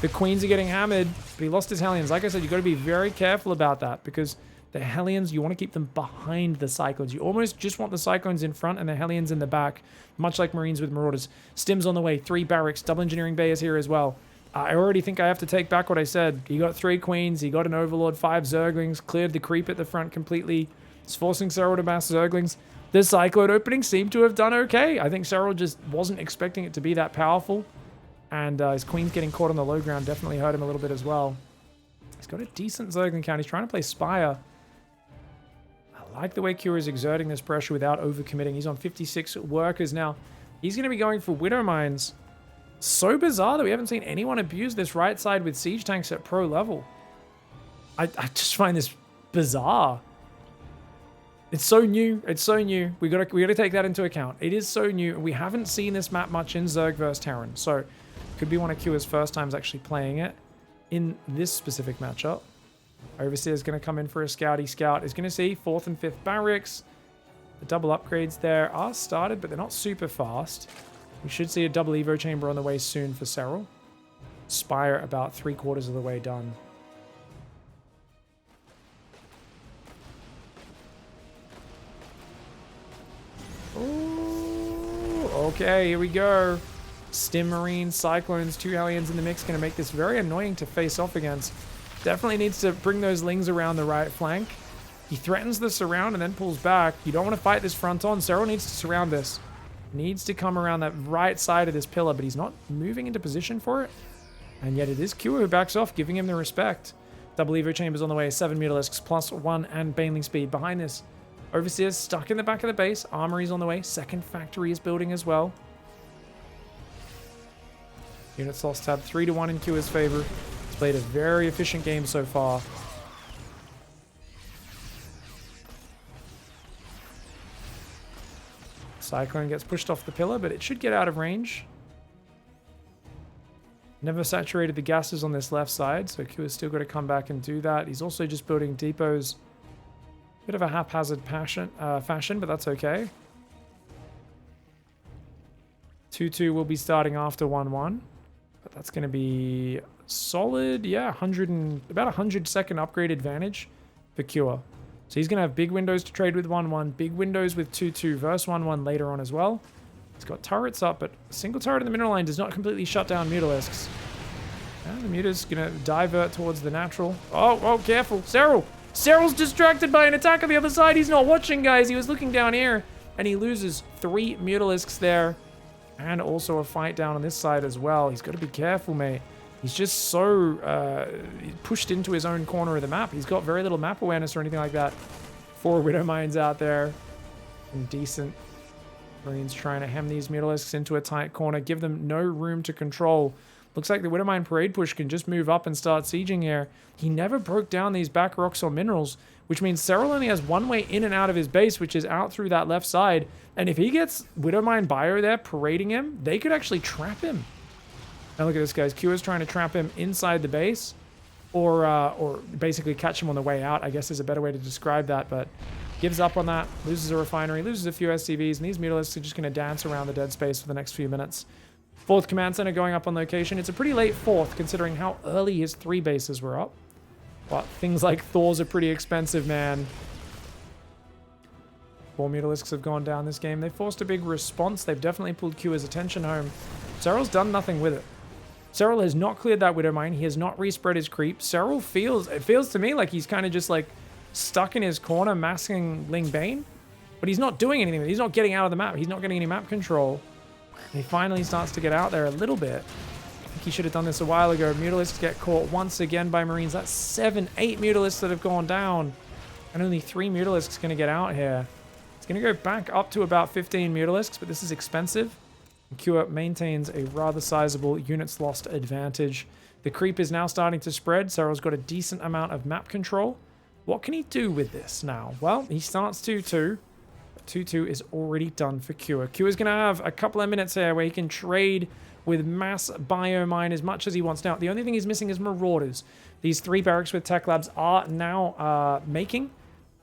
The Queens are getting hammered, but he lost his Hellions. Like I said, you got to be very careful about that because the Hellions, you want to keep them behind the Cyclones. You almost just want the Cyclones in front and the Hellions in the back, much like Marines with Marauders. Stims on the way, 3 barracks, double engineering bay is here as well. I already think I have to take back what I said. He got 3 Queens, he got an Overlord, 5 Zerglings, cleared the creep at the front completely. It's forcing SERRAL to mass Zerglings. The Cyclone opening seemed to have done okay. I think SERRAL just wasn't expecting it to be that powerful. And his Queen's getting caught on the low ground definitely hurt him a little bit as well. He's got a decent Zergling count. He's trying to play Spire. I like the way Cure is exerting this pressure without overcommitting. He's on 56 workers now. He's going to be going for Widow Mines. So bizarre that we haven't seen anyone abuse this right side with siege tanks at pro level. I just find this bizarre. It's so new. It's so new. We gotta take that into account. It is so new. We haven't seen this map much in Zerg vs Terran, so could be one of Cure's first times actually playing it in this specific matchup. Overseer's gonna come in for a scouty scout. Is gonna see 4th and 5th barracks. The double upgrades there are started, but they're not super fast. We should see a double Evo chamber on the way soon for SERRAL. Spire about 3/4 of the way done. Ooh, okay, here we go. Stim Marines, Cyclones, 2 Hellions in the mix. Going to make this very annoying to face off against. Definitely needs to bring those Lings around the right flank. He threatens the surround and then pulls back. You don't want to fight this front on. SERRAL needs to surround this. Needs to come around that right side of this pillar, but he's not moving into position for it. And yet it is Cure who backs off, giving him the respect. Double Evo chambers on the way. 7 Mutalisks plus 1 and Baneling speed behind this. Overseer's stuck in the back of the base. Armory's on the way. 2nd factory is building as well. Units lost tab 3-1 in Cure's favor. He's played a very efficient game so far. Cyclone gets pushed off the pillar, but it should get out of range. Never saturated the gases on this left side, so Cure's still got to come back and do that. He's also just building depots. Bit of a haphazard fashion, but that's okay. 2-2 will be starting after 1-1. But that's going to be solid, yeah, about 100 second upgrade advantage for Cure. So he's going to have big windows to trade with 1-1, big windows with 2-2 versus 1-1 later on as well. He's got turrets up, but a single turret in the mineral line does not completely shut down Mutalisks. And the Muta's going to divert towards the natural. Oh, careful. SERRAL! SERRAL's distracted by an attack on the other side. He's not watching, guys. He was looking down here. And he loses 3 Mutalisks there. And also a fight down on this side as well. He's got to be careful, mate. He's just so pushed into his own corner of the map. He's got very little map awareness or anything like that. 4 Widow Mines out there. And decent Marines trying to hem these Mutalisks into a tight corner. Give them no room to control. Looks like the Widowmine Parade Push can just move up and start sieging here. He never broke down these back rocks or minerals, which means SERRAL only has one way in and out of his base, which is out through that left side. And if he gets Widowmine Bio there parading him, they could actually trap him. Now look at this, guys. Q is trying to trap him inside the base, or basically catch him on the way out, I guess is a better way to describe that, but gives up on that, loses a refinery, loses a few SCVs, and these Mutalisks are just going to dance around the dead space for the next few minutes. 4th Command Center going up on location. It's a pretty late 4th, considering how early his 3 bases were up. But things like Thors are pretty expensive, man. 4 Mutalisks have gone down this game. They forced a big response. They've definitely pulled Q's attention home. SERRAL's done nothing with it. SERRAL has not cleared that Widowmine. He has not respread his creep. SERRAL it feels to me like he's kind of just like stuck in his corner masking Ling Bane. But he's not doing anything. He's not getting out of the map. He's not getting any map control. He finally starts to get out there a little bit. I think he should have done this a while ago. Mutalisks get caught once again by Marines. That's 7, 8 Mutalisks that have gone down. And only 3 Mutalisks going to get out here. It's going to go back up to about 15 Mutalisks, but this is expensive. Q maintains a rather sizable units lost advantage. The creep is now starting to spread. SERRAL's got a decent amount of map control. What can he do with this now? Well, he starts 2-2. 2-2 is already done for Q. Q is going to have a couple of minutes here where he can trade with mass biomine as much as he wants now. The only thing he's missing is Marauders. These 3 barracks with Tech Labs are now making.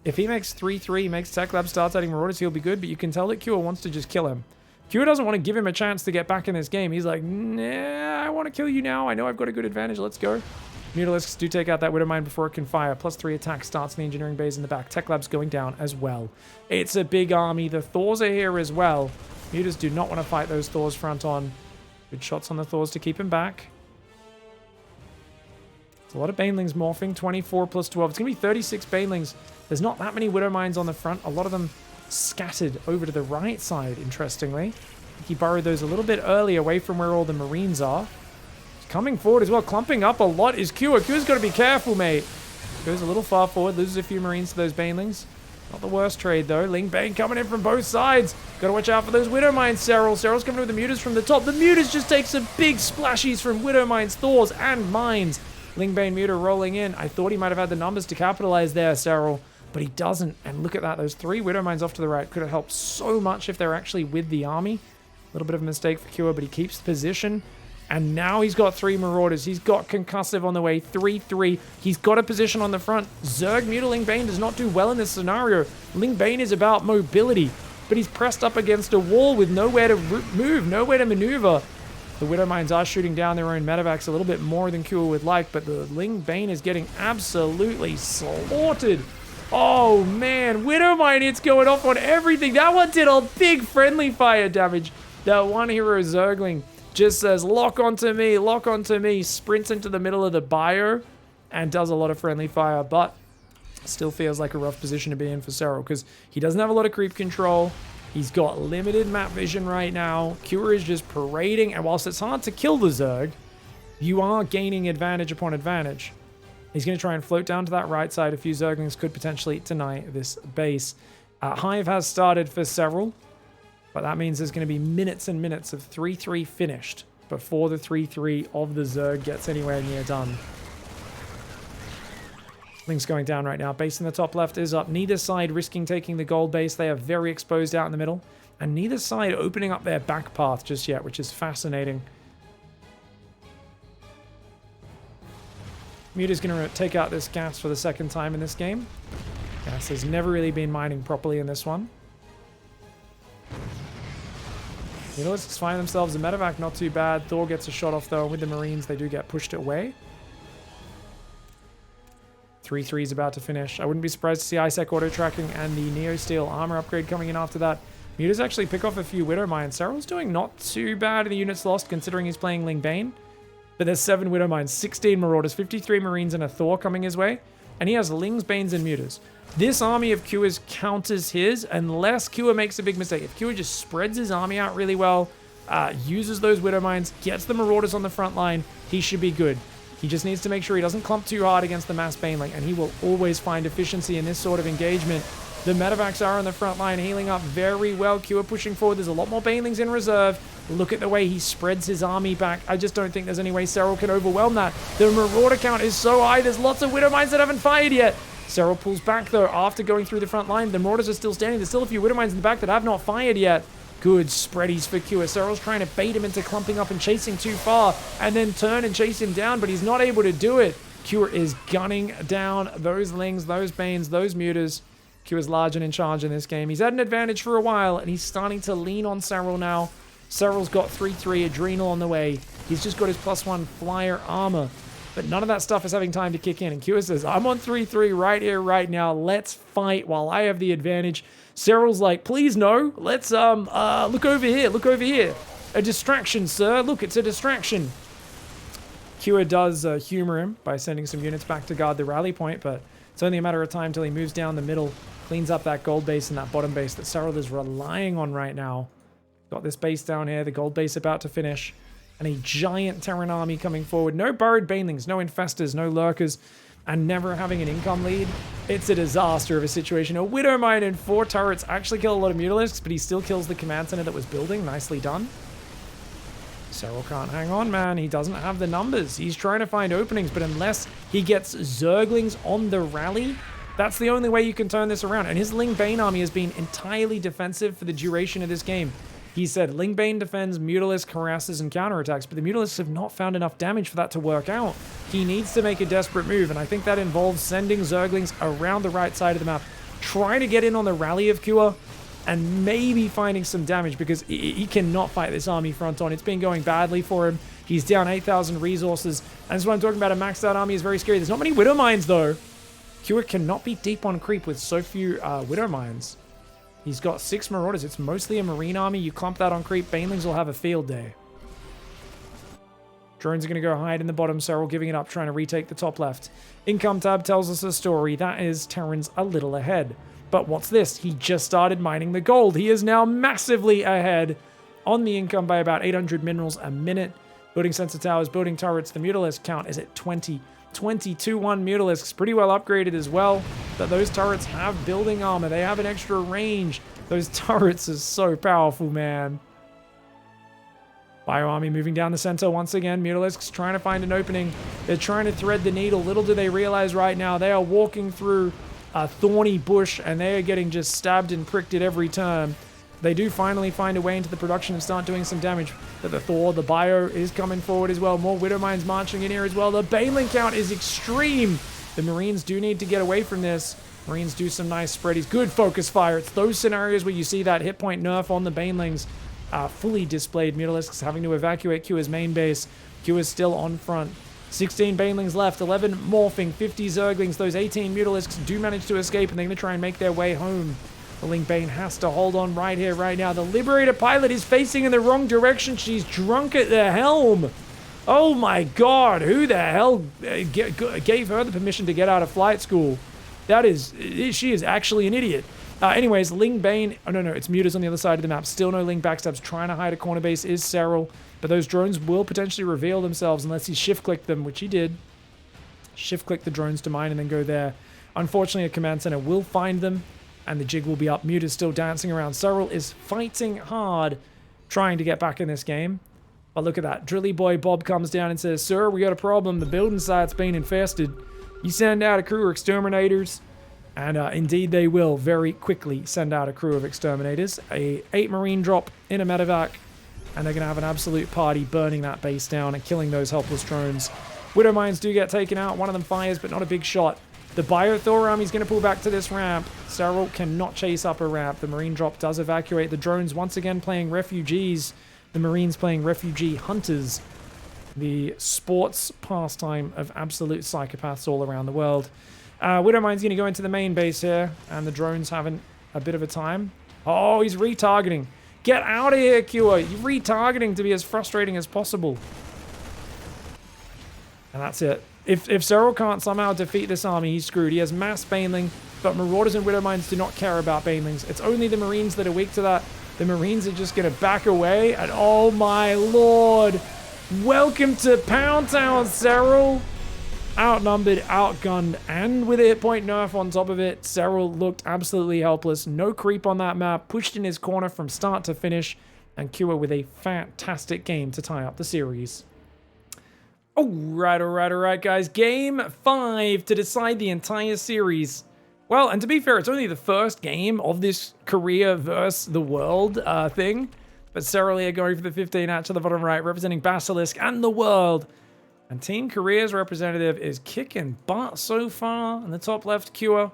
If he makes 3-3, makes Tech Labs, starts adding Marauders, he'll be good, but you can tell that Q wants to just kill him. Q doesn't want to give him a chance to get back in this game. He's like, nah, I want to kill you now. I know I've got a good advantage. Let's go. Mutalisks do take out that Widowmine before it can fire. +3 attack starts in the engineering base in the back. Tech Lab's going down as well. It's a big army. The Thors are here as well. Mutas do not want to fight those Thors front on. Good shots on the Thors to keep him back. It's a lot of Banelings morphing. 24 + 12. It's going to be 36 Banelings. There's not that many Widowmines on the front. A lot of them scattered over to the right side, interestingly. I think he burrowed those a little bit early away from where all the Marines are. Coming forward as well, clumping up a lot is Q. Q's got to be careful, mate. Goes a little far forward, loses a few Marines to those Banelings. Not the worst trade, though. Ling Bane coming in from both sides. Got to watch out for those Widowmines, SERRAL. SERRAL's coming with the Mutas from the top. The Mutas just take some big splashies from Widowmines, Thors, and Mines. Ling Bane Muta rolling in. I thought he might have had the numbers to capitalize there, SERRAL, but he doesn't. And look at that. Those 3 Widowmines off to the right could have helped so much if they're actually with the army. A little bit of a mistake for Q, but he keeps the position. And now he's got 3 Marauders. He's got Concussive on the way. 3-3. He's got a position on the front. Zerg Muta Ling Bane does not do well in this scenario. Ling Bane is about mobility, but he's pressed up against a wall with nowhere to move, nowhere to maneuver. The Widowmines are shooting down their own medevacs a little bit more than Q would like, but the Ling Bane is getting absolutely slaughtered. Oh, man. Widowmine hits going off on everything. That one did a big friendly fire damage. That one hero Zergling just says, lock onto me, sprints into the middle of the bio, and does a lot of friendly fire, but still feels like a rough position to be in for SERRAL, because he doesn't have a lot of creep control. He's got limited map vision right now. Cure is just parading, and whilst it's hard to kill the Zerg, you are gaining advantage upon advantage. He's going to try and float down to that right side. A few Zerglings could potentially deny this base. Hive has started for SERRAL, but that means there's going to be minutes and minutes of 3-3 finished before the 3-3 of the Zerg gets anywhere near done. Link's going down right now. Base in the top left is up. Neither side risking taking the gold base. They are very exposed out in the middle. And neither side opening up their back path just yet, which is fascinating. Muta's going to take out this gas for the second time in this game. Gas has never really been mining properly in this one. Mutalisks find themselves a medevac, not too bad. Thor gets a shot off though. With the Marines, they do get pushed away. 3-3 is about to finish. I wouldn't be surprised to see ISEC auto tracking and the Neo Steel armor upgrade coming in after that. Mutas actually pick off a few Widowmines. SERRAL's doing not too bad in the units lost considering he's playing Ling Bane. But there's 7 Widowmines, 16 Marauders, 53 Marines, and a Thor coming his way. And he has Lings, Banes, and Mutas. This army of Kua counters his unless Kua makes a big mistake. If Kua just spreads his army out really well, uses those Widowmines, gets the Marauders on the front line, he should be good. He just needs to make sure he doesn't clump too hard against the mass Baneling, and he will always find efficiency in this sort of engagement. The medevacs are on the front line, healing up very well. Cure pushing forward. There's a lot more banelings in reserve. Look at the way he spreads his army back. I just don't think there's any way Serral can overwhelm that. The Marauder count is so high. There's lots of Widow Mines that haven't fired yet. Serral pulls back, though, after going through the front line. The Marauders are still standing. There's still a few Widow Mines in the back that have not fired yet. Good spreadies for Cure. Serral's trying to bait him into clumping up and chasing too far, and then turn and chase him down, but he's not able to do it. Cure is gunning down those Lings, those Banes, those Mutas. Cure is large and in charge in this game. He's had an advantage for a while, and he's starting to lean on Serral now. Serral's got 3-3 Adrenal on the way. He's just got his +1 Flyer armor. But none of that stuff is having time to kick in. And Cure says, I'm on 3-3 right here, right now. Let's fight while I have the advantage. Serral's like, please no. Let's, look over here. Look over here. A distraction, sir. Look, it's a distraction. Cure does humor him by sending some units back to guard the rally point, but it's only a matter of time till he moves down the middle, cleans up that gold base and that bottom base that Serral is relying on right now. Got this base down here, the gold base about to finish, and a giant Terran army coming forward. No burrowed banelings, no infestors, no lurkers, and never having an income lead. It's a disaster of a situation. A Widow Mine and 4 turrets actually kill a lot of Mutalisks, but he still kills the command center that was building. Nicely done. Serral can't hang on, man. He doesn't have the numbers. He's trying to find openings, but unless he gets Zerglings on the rally, that's the only way you can turn this around. And his Ling Bane army has been entirely defensive for the duration of this game. He said Ling Bane defends, Mutalisk harasses and counterattacks, but the Mutalisks have not found enough damage for that to work out. He needs to make a desperate move, and I think that involves sending Zerglings around the right side of the map, trying to get in on the rally of Cure, and maybe finding some damage, because he cannot fight this army front on. It's been going badly for him. He's down 8,000 resources, and that's what I'm talking about. A maxed out army is very scary. There's not many Widow Mines, though. Cure cannot be deep on creep with so few Widow Mines. He's got 6 Marauders. It's mostly a Marine army. You clump that on creep, Banelings will have a field day. Drones are going to go hide in the bottom. Serral giving it up, trying to retake the top left. Income tab tells us a story. That is Terran's a little ahead. But what's this? He just started mining the gold. He is now massively ahead on the income by about 800 minerals a minute. Building sensor towers, building turrets. The Mutalisk count is at 20. 22-1 Mutalisks, pretty well upgraded as well. But those turrets have building armor. They have an extra range. Those turrets are so powerful, man. Bio army moving down the center once again. Mutalisks trying to find an opening. They're trying to thread the needle. Little do they realize right now they are walking through a thorny bush, and they are getting just stabbed and pricked at every turn. They do finally find a way into the production and start doing some damage. But the Thor, the Bio, is coming forward as well. More Widow Mines marching in here as well. The Baneling count is extreme. The Marines do need to get away from this. Marines do some nice spreadies. Good focus fire. It's those scenarios where you see that hit point nerf on the Banelings. Fully displayed. Mutalisks having to evacuate Cure's main base. Cure is still on front. 16 Banelings left, 11 morphing, 50 Zerglings. Those 18 Mutalisks do manage to escape, and they're going to try and make their way home. The Ling Bane has to hold on right here, right now. The Liberator pilot is facing in the wrong direction. She's drunk at the helm. Oh my god, who the hell gave her the permission to get out of flight school? She is actually an idiot. Anyways, Ling Bane, oh no, it's Mutas on the other side of the map. Still no Ling backstabs. Trying to hide a corner base is Serral. But those drones will potentially reveal themselves unless he shift-clicked them, which he did. Shift-click the drones to mine and then go there. Unfortunately, a command center will find them, and the jig will be up. Muta's still dancing around. Serral is fighting hard, trying to get back in this game. But look at that. Drilly boy Bob comes down and says, "Sir, we got a problem. The building site's been infested. You send out a crew of exterminators." And indeed they will very quickly send out a crew of exterminators. A 8 Marine drop in a medevac. And they're going to have an absolute party burning that base down and killing those helpless drones. Widow Mines do get taken out. One of them fires, but not a big shot. The Bio-Thor army is going to pull back to this ramp. Serral cannot chase up a ramp. The Marine drop does evacuate. The drones once again playing refugees. The Marines playing refugee hunters. The sports pastime of absolute psychopaths all around the world. Widow Mine's going to go into the main base here. And the drones having a bit of a time. Oh, he's retargeting. Get out of here, Cure. You're retargeting to be as frustrating as possible. And that's it. If Serral can't somehow defeat this army, he's screwed. He has mass Baneling, but Marauders and Widow Mines do not care about Banelings. It's only the Marines that are weak to that. The Marines are just going to back away, and oh my lord. Welcome to Pound Town, Serral. outnumbered, outgunned, and with a hit point nerf on top of it, SERRAL looked absolutely helpless. No creep on that map, pushed in his corner from start to finish, and Kua with a fantastic game to tie up the series. All right, guys. Game 5 to decide the entire series. Well, and to be fair, it's only the first game of this Korea versus the world thing. But SERRAL here going for the 15 out to the bottom right, representing Basilisk and the world. And Team Korea's representative is kicking butt so far. In the top left, Kua.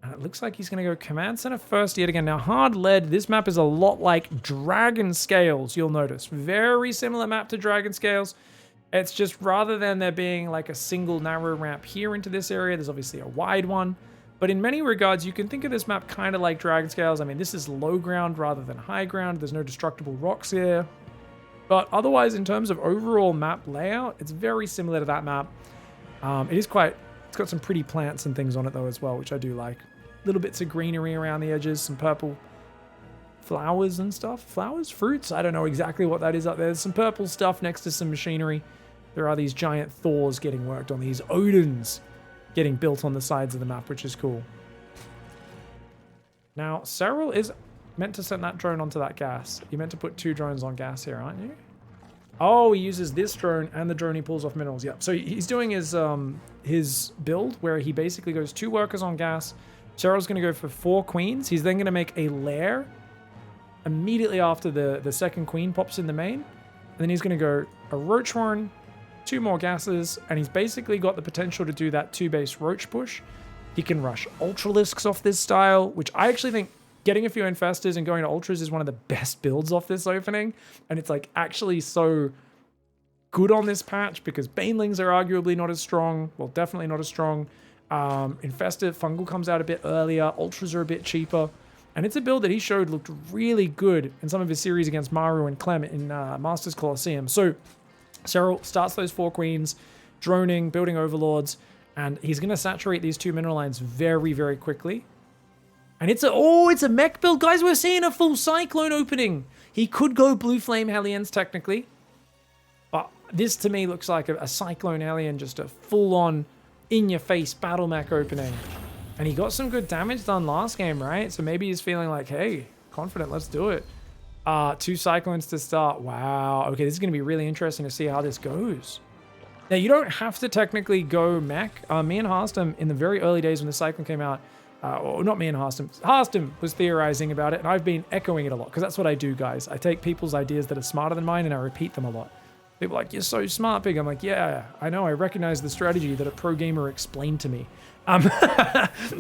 And it looks like he's going to go Command Center first yet again. Now, hard lead, this map is a lot like Dragon Scales, you'll notice. Very similar map to Dragon Scales. It's just rather than there being like a single narrow ramp here into this area, there's obviously a wide one. But in many regards, you can think of this map kind of like Dragon Scales. I mean, this is low ground rather than high ground. There's no destructible rocks here. But otherwise, in terms of overall map layout, it's very similar to that map. It's got some pretty plants and things on it though as well, which I do like. Little bits of greenery around the edges, some purple flowers and stuff. Flowers? Fruits? I don't know exactly what that is up there. There's some purple stuff next to some machinery. There are these giant Thors getting worked on, these Odins getting built on the sides of the map, which is cool. Now, SERRAL is meant to send that drone onto that gas. You're meant to put 2 drones on gas here, aren't you? Oh, he uses this drone and the drone he pulls off minerals. Yep. So he's doing his build where he basically goes 2 workers on gas. SERRAL's going to go for 4 queens. He's then going to make a lair immediately after the second queen pops in the main. And then he's going to go a roach horn, 2 more gases, and he's basically got the potential to do that 2-base roach push. He can rush Ultralisks off this style, which I actually think getting a few infestors and going to ultras is one of the best builds off this opening. And it's like actually so good on this patch because banelings are arguably not as strong. Well, definitely not as strong. Infested fungal comes out a bit earlier. Ultras are a bit cheaper. And it's a build that he showed looked really good in some of his series against Maru and Clem in Masters Colosseum. So SERRAL starts those 4 queens, droning, building overlords, and he's going to saturate these 2 mineral lines very, very quickly. And it's a mech build. Guys, we're seeing a full Cyclone opening. He could go Blue Flame Hellions, technically. But this, to me, looks like a Cyclone Hellion, just a full-on, in-your-face battle mech opening. And he got some good damage done last game, right? So maybe he's feeling like, hey, confident, let's do it. 2 Cyclones to start. Wow. Okay, this is going to be really interesting to see how this goes. Now, you don't have to technically go mech. Me and Harstem, in the very early days when the Cyclone came out, or not me and Harstem. Harstem was theorizing about it, and I've been echoing it a lot, because that's what I do, guys. I take people's ideas that are smarter than mine, and I repeat them a lot. People are like, you're so smart, Pig. I'm like, yeah, I know. I recognize the strategy that a pro gamer explained to me. I'm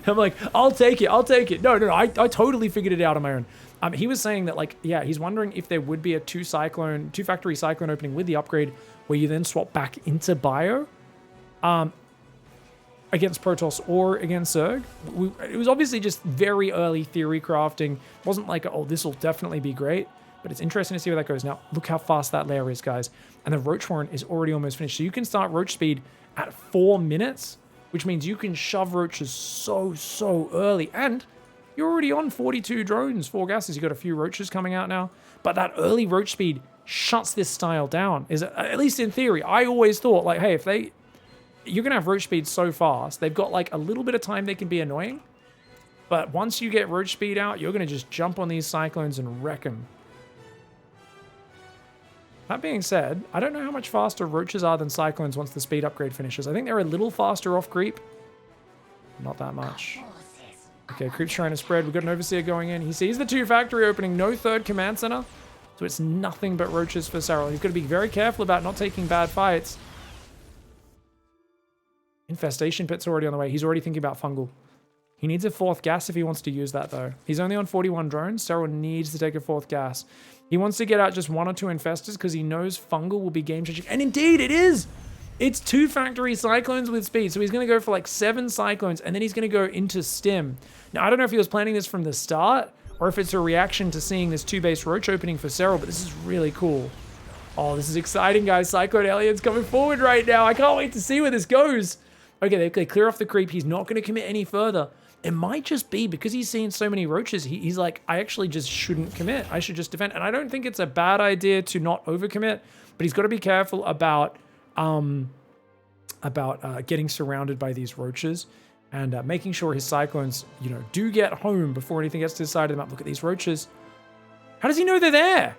like, I'll take it. No, I totally figured it out on my own. He was saying that, like, yeah, he's wondering if there would be a 2 factory Cyclone opening with the upgrade where you then swap back into Bio against Protoss or against Zerg. It was obviously just very early theory crafting. It wasn't like, oh, this will definitely be great. But it's interesting to see where that goes. Now, look how fast that layer is, guys. And the Roach Horn is already almost finished. So you can start Roach speed at 4 minutes, which means you can shove Roaches so early. And you're already on 42 drones, 4 gases. You've got a few Roaches coming out now. But that early Roach speed shuts this style down. At least in theory. I always thought, like, hey, you're going to have Roach speed so fast, they've got, like, a little bit of time they can be annoying. But once you get Roach speed out, you're going to just jump on these Cyclones and wreck them. That being said, I don't know how much faster Roaches are than Cyclones once the speed upgrade finishes. I think they're a little faster off creep. Not that much. Okay, creep's trying to spread. We've got an Overseer going in. He sees the 2 factory opening, no 3rd command center. So it's nothing but Roaches for SERRAL. He's got to be very careful about not taking bad fights. Infestation pit's already on the way. He's already thinking about fungal. He needs a 4th gas if he wants to use that, though. He's only on 41 drones. SERRAL needs to take a 4th gas. He wants to get out just 1 or 2 infestors because he knows fungal will be game-changing. And indeed, it is! It's 2 factory Cyclones with speed. So he's going to go for like 7 Cyclones, and then he's going to go into Stim. Now, I don't know if he was planning this from the start, or if it's a reaction to seeing this 2-base Roach opening for SERRAL, but this is really cool. Oh, this is exciting, guys. Cyclone Alien's coming forward right now. I can't wait to see where this goes. Okay, they clear off the creep. He's not going to commit any further. It might just be because he's seen so many Roaches, he's like, I actually just shouldn't commit. I should just defend. And I don't think it's a bad idea to not overcommit, but he's got to be careful about getting surrounded by these roaches and making sure his cyclones, you know, do get home before anything gets to the side of the map. Look at these roaches. How does he know they're there?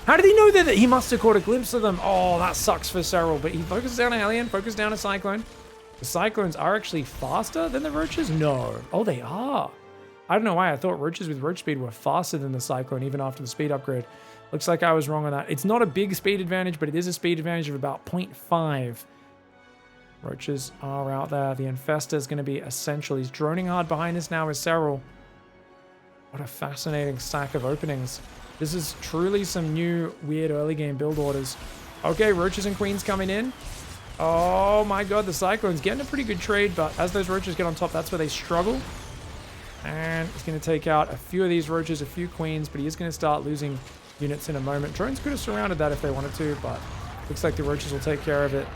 How did he know that? He must have caught a glimpse of them. Oh, that sucks for SERRAL, but he focuses down a Hellion, focuses down a Cyclone. The Cyclones are actually faster than the Roaches? No. Oh, they are. I don't know why. I thought Roaches with Roach speed were faster than the Cyclone, even after the speed upgrade. Looks like I was wrong on that. It's not a big speed advantage, but it is a speed advantage of about 0.5. Roaches are out there. The Infestor is going to be essential. He's droning hard behind us now with SERRAL. What a fascinating stack of openings. This is truly some new weird early game build orders. Okay, Roaches and Queens coming in. Oh my god, the Cyclone's getting a pretty good trade, but as those Roaches get on top, that's where they struggle. And he's going to take out a few of these Roaches, a few Queens, but he is going to start losing units in a moment. Drones could have surrounded that if they wanted to, but looks like the Roaches will take care of it.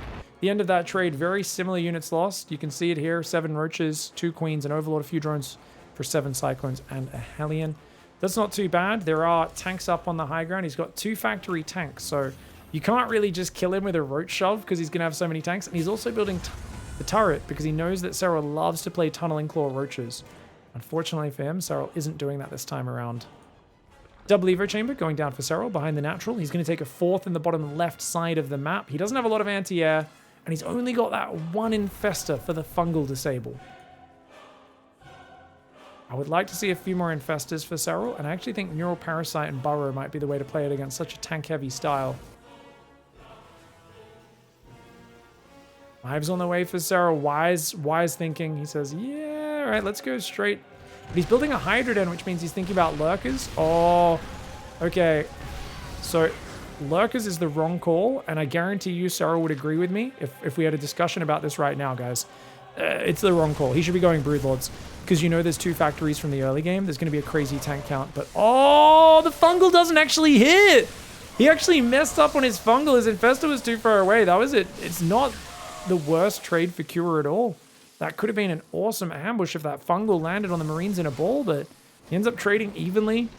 The end of that trade, very similar units lost. You can see it here, 7 Roaches, 2 Queens, an Overlord, a few drones for 7 Cyclones and a Hellion. That's not too bad. There are tanks up on the high ground. He's got 2 factory tanks, so you can't really just kill him with a roach shove because he's going to have so many tanks. And he's also building the turret because he knows that SERRAL loves to play tunneling claw roaches. Unfortunately for him, SERRAL isn't doing that this time around. Double Evo Chamber going down for SERRAL behind the natural. He's going to take a 4th in the bottom left side of the map. He doesn't have a lot of anti-air, and he's only got that 1 Infestor for the fungal disable. I would like to see a few more Infestors for SERRAL, and I actually think Neural Parasite and Burrow might be the way to play it against such a tank-heavy style. Hive's on the way for SERRAL. Wise thinking. He says, yeah, all right, let's go straight. But he's building a Hydra Den, which means he's thinking about Lurkers. Oh, okay. So Lurkers is the wrong call, and I guarantee you SERRAL would agree with me if we had a discussion about this right now, guys. It's the wrong call. He should be going Broodlords. Because you know there's 2 factories from the early game. There's going to be a crazy tank count. But, oh, the fungal doesn't actually hit. He actually messed up on his fungal. His Infestor was too far away. That was it. It's not the worst trade for Cure at all. That could have been an awesome ambush if that fungal landed on the Marines in a ball. But he ends up trading evenly,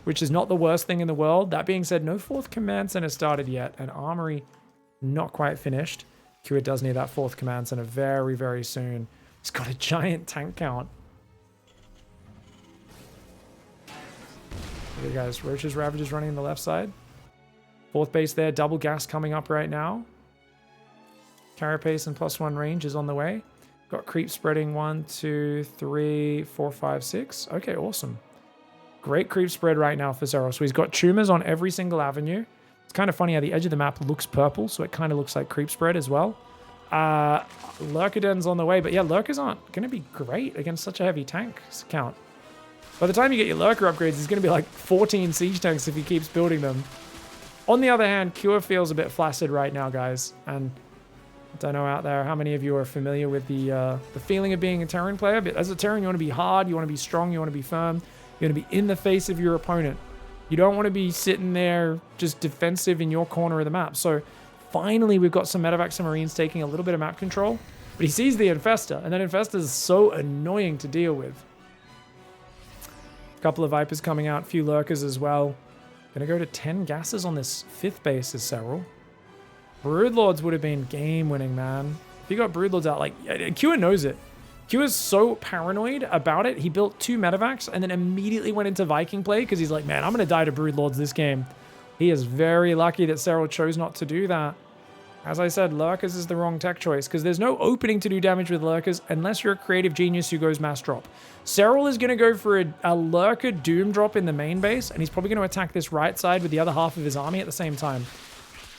which is not the worst thing in the world. That being said, no 4th command center started yet. And Armory not quite finished. Cure does need that 4th command center very, very soon. He's got a giant tank count. Okay, guys, Roaches, Ravages running on the left side. 4th base there, double gas coming up right now. Carapace and +1 range is on the way. Got creep spreading 1, 2, 3, 4, 5, 6. Okay, awesome. Great creep spread right now for SERRAL. So he's got tumors on every single avenue. It's kind of funny how the edge of the map looks purple, so it kind of looks like creep spread as well. Lurker Den's on the way, but yeah, Lurkers aren't going to be great against such a heavy tank count. By the time you get your Lurker upgrades, it's going to be like 14 siege tanks if he keeps building them. On the other hand, Cure feels a bit flaccid right now, guys. And I don't know out there how many of you are familiar with the feeling of being a Terran player. But as a Terran, you want to be hard, you want to be strong, you want to be firm. You want to be in the face of your opponent. You don't want to be sitting there just defensive in your corner of the map. So finally, we've got some Medevacs and Marines taking a little bit of map control. But he sees the Infestor, and that Infestor is so annoying to deal with. Couple of Vipers coming out, few Lurkers as well. Gonna go to 10 gases on this 5th base as SERRAL. Broodlords would have been game-winning, man. If you got Broodlords out, like, Cure knows it. Cure is so paranoid about it. He built 2 Medevacs and then immediately went into Viking play because he's like, man, I'm gonna die to Broodlords this game. He is very lucky that SERRAL chose not to do that. As I said, Lurkers is the wrong tech choice because there's no opening to do damage with Lurkers unless you're a creative genius who goes mass drop. SERRAL is going to go for a Lurker Doom drop in the main base, and he's probably going to attack this right side with the other half of his army at the same time.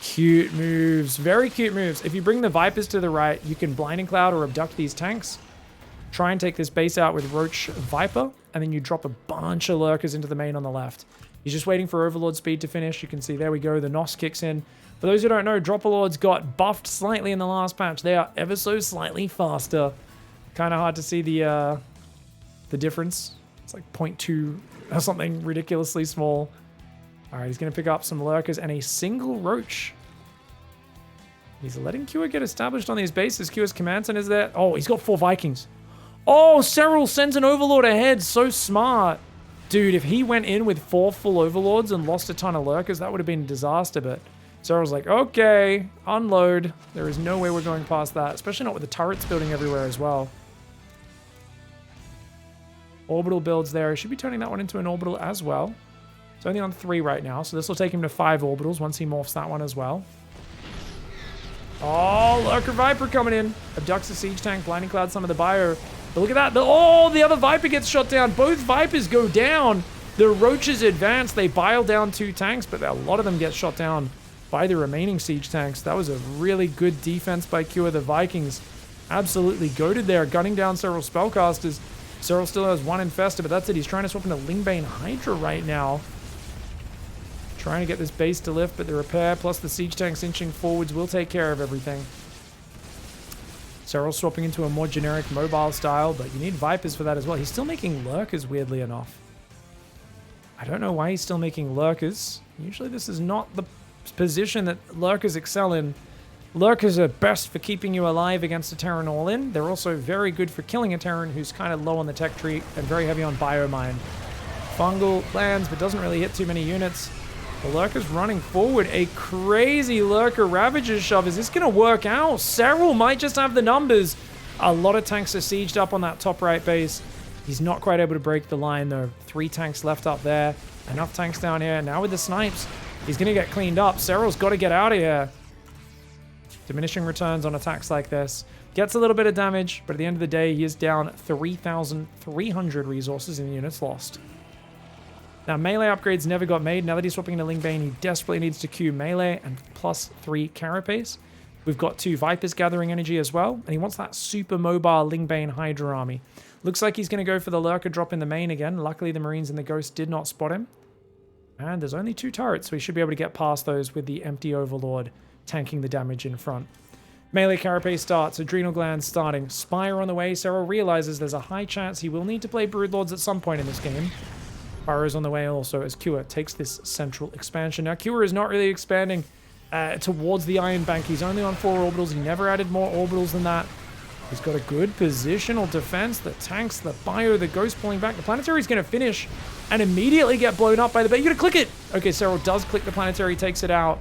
Cute moves. Very cute moves. If you bring the Vipers to the right, you can Blinding Cloud or abduct these tanks. Try and take this base out with Roach Viper, and then you drop a bunch of Lurkers into the main on the left. He's just waiting for Overlord speed to finish. You can see, there we go, the NOS kicks in. For those who don't know, Dropperlords got buffed slightly in the last patch. They are ever so slightly faster. Kind of hard to see the difference. It's like 0.2 or something ridiculously small. All right, he's going to pick up some Lurkers and a single Roach. He's letting Cure get established on these bases. Cure's command center is there. Oh, he's got 4 Vikings. Oh, SERRAL sends an Overlord ahead. So smart. Dude, if he went in with 4 full Overlords and lost a ton of Lurkers, that would have been a disaster, but Serral's like, okay, unload. There is no way we're going past that, especially not with the turrets building everywhere as well. Orbital builds there. Should be turning that one into an orbital as well. It's only on 3 right now, so this will take him to 5 orbitals once he morphs that one as well. Oh, Lurker Viper coming in. Abducts the siege tank, blinding cloud some of the bio. But look at that. Oh, the other Viper gets shot down. Both Vipers go down. The Roaches advance. They bile down 2 tanks, but a lot of them get shot down by the remaining siege tanks. That was a really good defense by Cure. The Vikings absolutely goated there, gunning down several spellcasters. Serral still has 1 Infestor, but that's it. He's trying to swap into Lingbane Hydra right now. Trying to get this base to lift, but the repair plus the siege tanks inching forwards will take care of everything. Serral swapping into a more generic mobile style, but you need Vipers for that as well. He's still making Lurkers, weirdly enough. I don't know why he's still making Lurkers. Usually this is not the position that Lurkers excel in. Lurkers are best for keeping you alive against a Terran all-in. They're also very good for killing a Terran who's kind of low on the tech tree and very heavy on biomine. Fungal lands, but doesn't really hit too many units. The Lurker's running forward. A crazy Lurker Ravager shove. Is this going to work out? Serral might just have the numbers. A lot of tanks are sieged up on that top right base. He's not quite able to break the line, though. 3 tanks left up there. Enough tanks down here. Now with the snipes, he's going to get cleaned up. Serral's got to get out of here. Diminishing returns on attacks like this. Gets a little bit of damage, but at the end of the day, he is down 3,300 resources in the units lost. Now, melee upgrades never got made. Now that he's swapping into Lingbane, he desperately needs to queue melee and +3 carapace. We've got 2 Vipers gathering energy as well, and he wants that super mobile Lingbane Hydra army. Looks like he's going to go for the Lurker drop in the main again. Luckily, the Marines and the Ghost did not spot him. And there's only 2 turrets, so he should be able to get past those with the Empty Overlord tanking the damage in front. Melee carapace starts, Adrenal Glands starting, Spire on the way. Serral realizes there's a high chance he will need to play Broodlords at some point in this game. Burrows on the way also as Cure takes this central expansion. Now, Cure is not really expanding towards the Iron Bank. He's only on 4 orbitals. He never added more orbitals than that. He's got a good positional defense. The tanks, the bio, the Ghost pulling back. The Planetary is going to finish and immediately get blown up by the base. You're going to click it! Okay, Serral does click the Planetary, takes it out.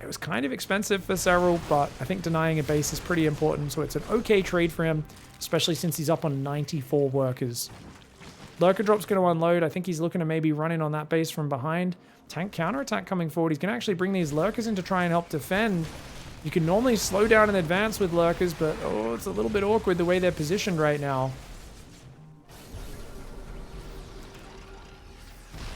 It was kind of expensive for Serral, but I think denying a base is pretty important, so it's an okay trade for him, especially since he's up on 94 workers. Lurker drop's going to unload. I think he's looking to maybe run in on that base from behind. Tank counterattack coming forward. He's going to actually bring these Lurkers in to try and help defend. You can normally slow down and advance with Lurkers, but oh, it's a little bit awkward the way they're positioned right now.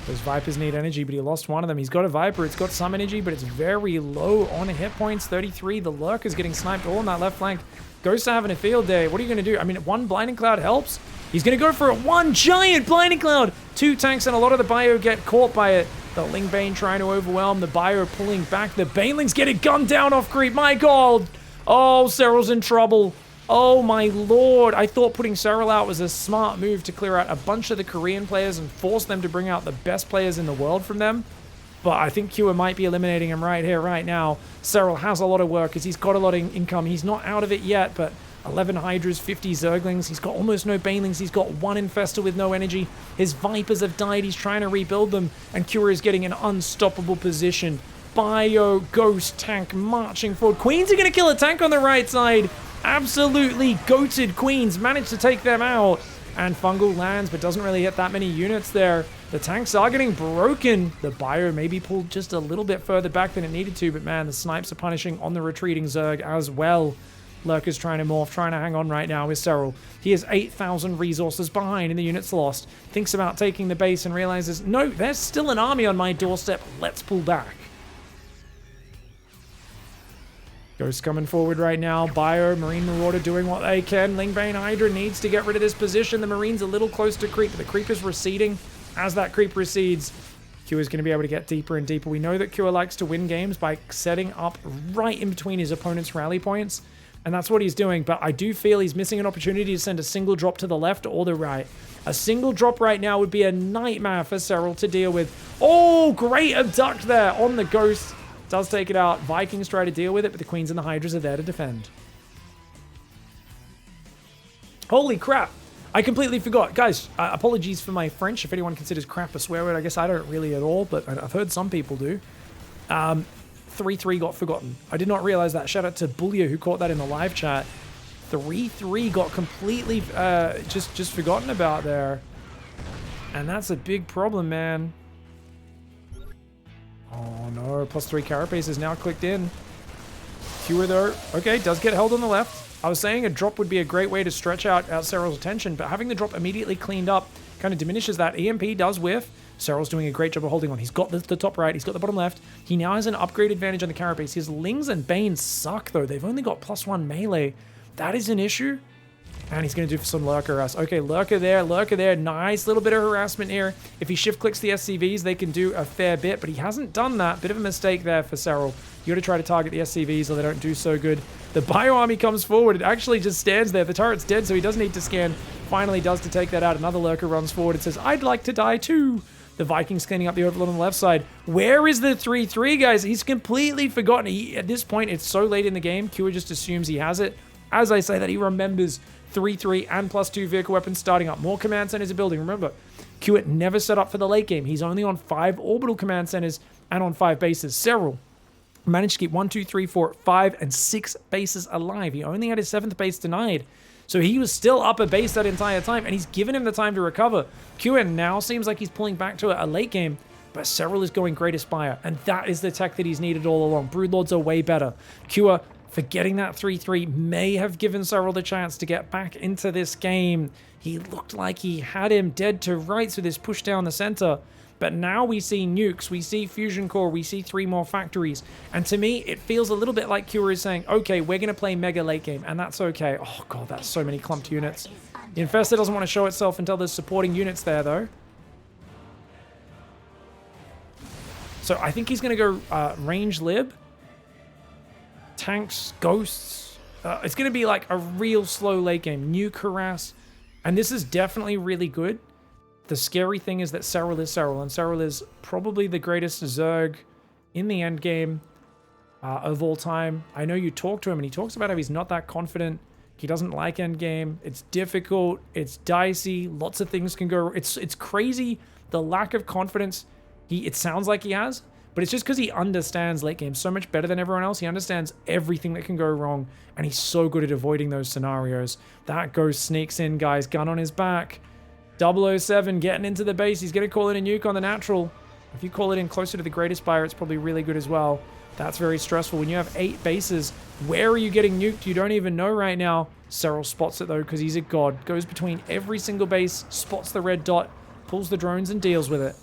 Those Vipers need energy, but he lost one of them. He's got a Viper. It's got some energy, but it's very low on hit points. 33. The Lurker's getting sniped all on that left flank. Ghost having a field day. What are you going to do? I mean, 1 Blinding Cloud helps. He's going to go for it. 1 giant Blinding Cloud. 2 tanks, and a lot of the bio get caught by it. The Lingbane trying to overwhelm. The bio pulling back. The Banelings getting gunned down off creep. My God. Oh, Serral's in trouble. Oh my lord, I thought putting Serral out was a smart move to clear out a bunch of the Korean players and force them to bring out the best players in the world from them. But I think Cure might be eliminating him right here, right now. Serral has a lot of work because he's got a lot of income. He's not out of it yet, but 11 Hydras, 50 Zerglings. He's got almost no Banelings. He's got 1 Infestor with no energy. His Vipers have died. He's trying to rebuild them, and Cure is getting an unstoppable position. Bio, Ghost, tank marching forward. Queens are going to kill a tank on the right side. Absolutely goated Queens managed to take them out. And Fungal lands, but doesn't really hit that many units there. The tanks are getting broken. The bio maybe pulled just a little bit further back than it needed to, but man, the snipes are punishing on the retreating Zerg as well. Lurker's trying to morph, trying to hang on right now with Serral. He is 8,000 resources behind in the units lost. Thinks about taking the base and realizes, no, there's still an army on my doorstep. Let's pull back. Ghost coming forward right now. Bio, Marine Marauder doing what they can. Lingbane Hydra needs to get rid of this position. The Marine's a little close to creep, but the creep is receding. As that creep recedes, Cure is going to be able to get deeper and deeper. We know that Cure likes to win games by setting up right in between his opponent's rally points, and that's what he's doing. But I do feel he's missing an opportunity to send a single drop to the left or the right. A single drop right now would be a nightmare for Serral to deal with. Oh, great abduct there on the Ghost. Does take it out. Vikings try to deal with it, but the Queens and the Hydras are there to defend. Holy crap. I completely forgot. Guys, apologies for my French. If anyone considers crap a swear word, I guess I don't really at all, but I've heard some people do. 3-3 got forgotten. I did not realize that. Shout out to Bullia who caught that in the live chat. 3-3 got completely just forgotten about there. And that's a big problem, man. Oh no, +3 carapace is now clicked in. Fewer though. Okay, does get held on the left. I was saying a drop would be a great way to stretch out SERRAL's attention, but having the drop immediately cleaned up kind of diminishes that. EMP does whiff. SERRAL's doing a great job of holding on. He's got the top right. He's got the bottom left. He now has an upgrade advantage on the carapace. His Lings and Banes suck, though. They've only got +1 melee. That is an issue. And he's going to do some Lurker harass. Okay, Lurker there, Lurker there. Nice little bit of harassment here. If he shift clicks the SCVs, they can do a fair bit, but he hasn't done that. Bit of a mistake there for SERRAL. You got to try to target the SCVs or they don't do so good. The Bio Army comes forward. It actually just stands there. The turret's dead, so he doesn't need to scan. Finally does to take that out. Another Lurker runs forward. It says, I'd like to die too. The Vikings cleaning up the overlord on the left side. Where is the 3-3, guys? He's completely forgotten. At this point, it's so late in the game. Kua just assumes he has it. As I say that, he remembers 3-3 and +2 vehicle weapons starting up. More command centers are building. Remember, Kiewit never set up for the late game. He's only on 5 orbital command centers and on 5 bases. SERRAL managed to keep 1, 2, 3, 4, 5, and 6 bases alive. He only had his 7th base denied. So he was still up a base that entire time, and he's given him the time to recover. Kiewit now seems like he's pulling back to a late game, but SERRAL is going Great Aspire, and that is the tech that he's needed all along. Broodlords are way better. Kua, forgetting that 3-3, may have given SERRAL the chance to get back into this game. He looked like he had him dead to rights with his push down the center. But now we see nukes, we see fusion core, we see 3 more factories. And to me, it feels a little bit like Kua is saying, okay, we're going to play mega late game, and that's okay. Oh god, that's so many clumped units. The Infestor doesn't want to show itself until there's supporting units there, though. So I think he's going to go range lib. Tanks, ghosts. It's going to be like a real slow late game. Nuke harass. And this is definitely really good. The scary thing is that SERRAL is SERRAL, and SERRAL is probably the greatest Zerg in the end game of all time. I know you talk to him, and he talks about how he's not that confident. He doesn't like end game. It's difficult. It's dicey. Lots of things can go. It's crazy the lack of confidence it sounds like he has, but it's just because he understands late game so much better than everyone else. He understands everything that can go wrong, and he's so good at avoiding those scenarios. That ghost sneaks in, guys. Gun on his back. 007 getting into the base. He's going to call in a nuke on the natural. If you call it in closer to the Great Aspire, it's probably really good as well. That's very stressful. When you have 8 bases, where are you getting nuked? You don't even know right now. SERRAL spots it though because he's a god. Goes between every single base, spots the red dot, pulls the drones and deals with it.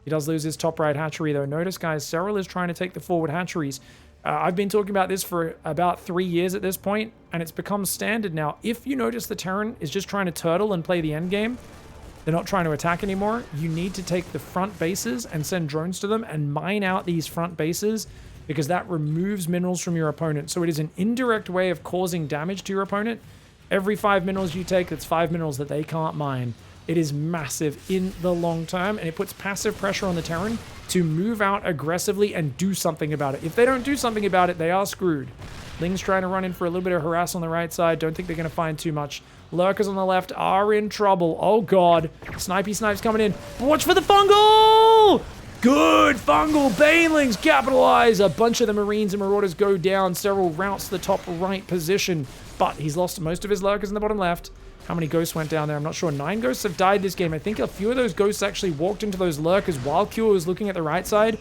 He does lose his top right hatchery though. Notice, guys, SERRAL is trying to take the forward hatcheries. I've been talking about this for about 3 years at this point, and it's become standard now. If you notice the Terran is just trying to turtle and play the end game, they're not trying to attack anymore, you need to take the front bases and send drones to them and mine out these front bases, because that removes minerals from your opponent. So it is an indirect way of causing damage to your opponent. Every 5 minerals you take, that's 5 minerals that they can't mine. It is massive in the long term, and it puts passive pressure on the Terran to move out aggressively and do something about it. If they don't do something about it, they are screwed. Ling's trying to run in for a little bit of harass on the right side. Don't think they're going to find too much. Lurkers on the left are in trouble. Oh god. Snipey snipes coming in. But watch for the fungal! Good fungal. Banelings capitalize. A bunch of the Marines and Marauders go down. SERRAL routes the top right position, but he's lost most of his Lurkers in the bottom left. How many ghosts went down there? I'm not sure. 9 ghosts have died this game. I think a few of those ghosts actually walked into those Lurkers while Kua was looking at the right side,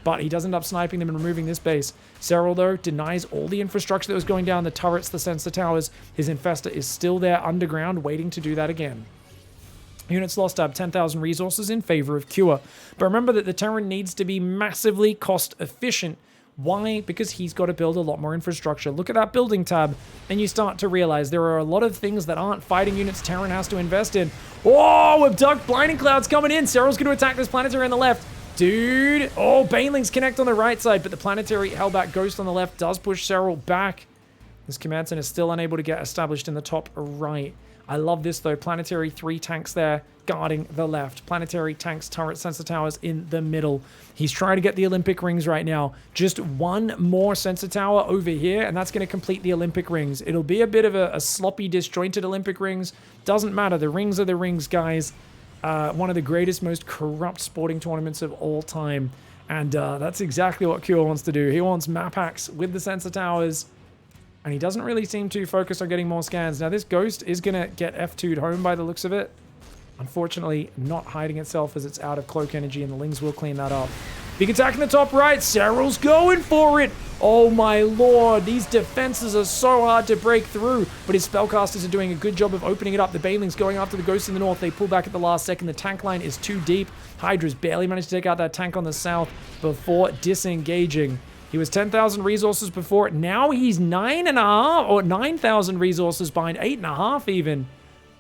but he does end up sniping them and removing this base. SERRAL, though, denies all the infrastructure that was going down, the turrets, the sensor towers. His Infestor is still there underground, waiting to do that again. Units lost up 10,000 resources in favor of Kua. But remember that the Terran needs to be massively cost efficient. Why? Because he's got to build a lot more infrastructure. Look at that building tab, and you start to realize there are a lot of things that aren't fighting units Terran has to invest in. Oh, Abduct, Blinding Cloud's coming in. SERRAL's going to attack this planetary on the left. Dude. Oh, Banelings connect on the right side, but the planetary hellback Ghost on the left does push SERRAL back. This command center is still unable to get established in the top right. I love this though. Planetary 3 tanks there guarding the left. Planetary tanks, turret, sensor towers in the middle. He's trying to get the Olympic rings right now. Just one more sensor tower over here, and that's going to complete the Olympic rings. It'll be a bit of a sloppy, disjointed Olympic rings. Doesn't matter. The rings are the rings, guys. One of the greatest, most corrupt sporting tournaments of all time. And that's exactly what Cure wants to do. He wants map hacks with the sensor towers. And he doesn't really seem too focused on getting more scans. Now, this Ghost is going to get F2'd home by the looks of it. Unfortunately, not hiding itself as it's out of cloak energy, and the Lings will clean that up. Big attack in the top right. SERRAL's going for it. Oh my lord, these defenses are so hard to break through, but his spellcasters are doing a good job of opening it up. The Banelings going after the Ghost in the north. They pull back at the last second. The tank line is too deep. Hydra's barely managed to take out that tank on the south before disengaging. He was 10,000 resources before. Now he's 9.5 or 9,000 resources behind, 8.5 even.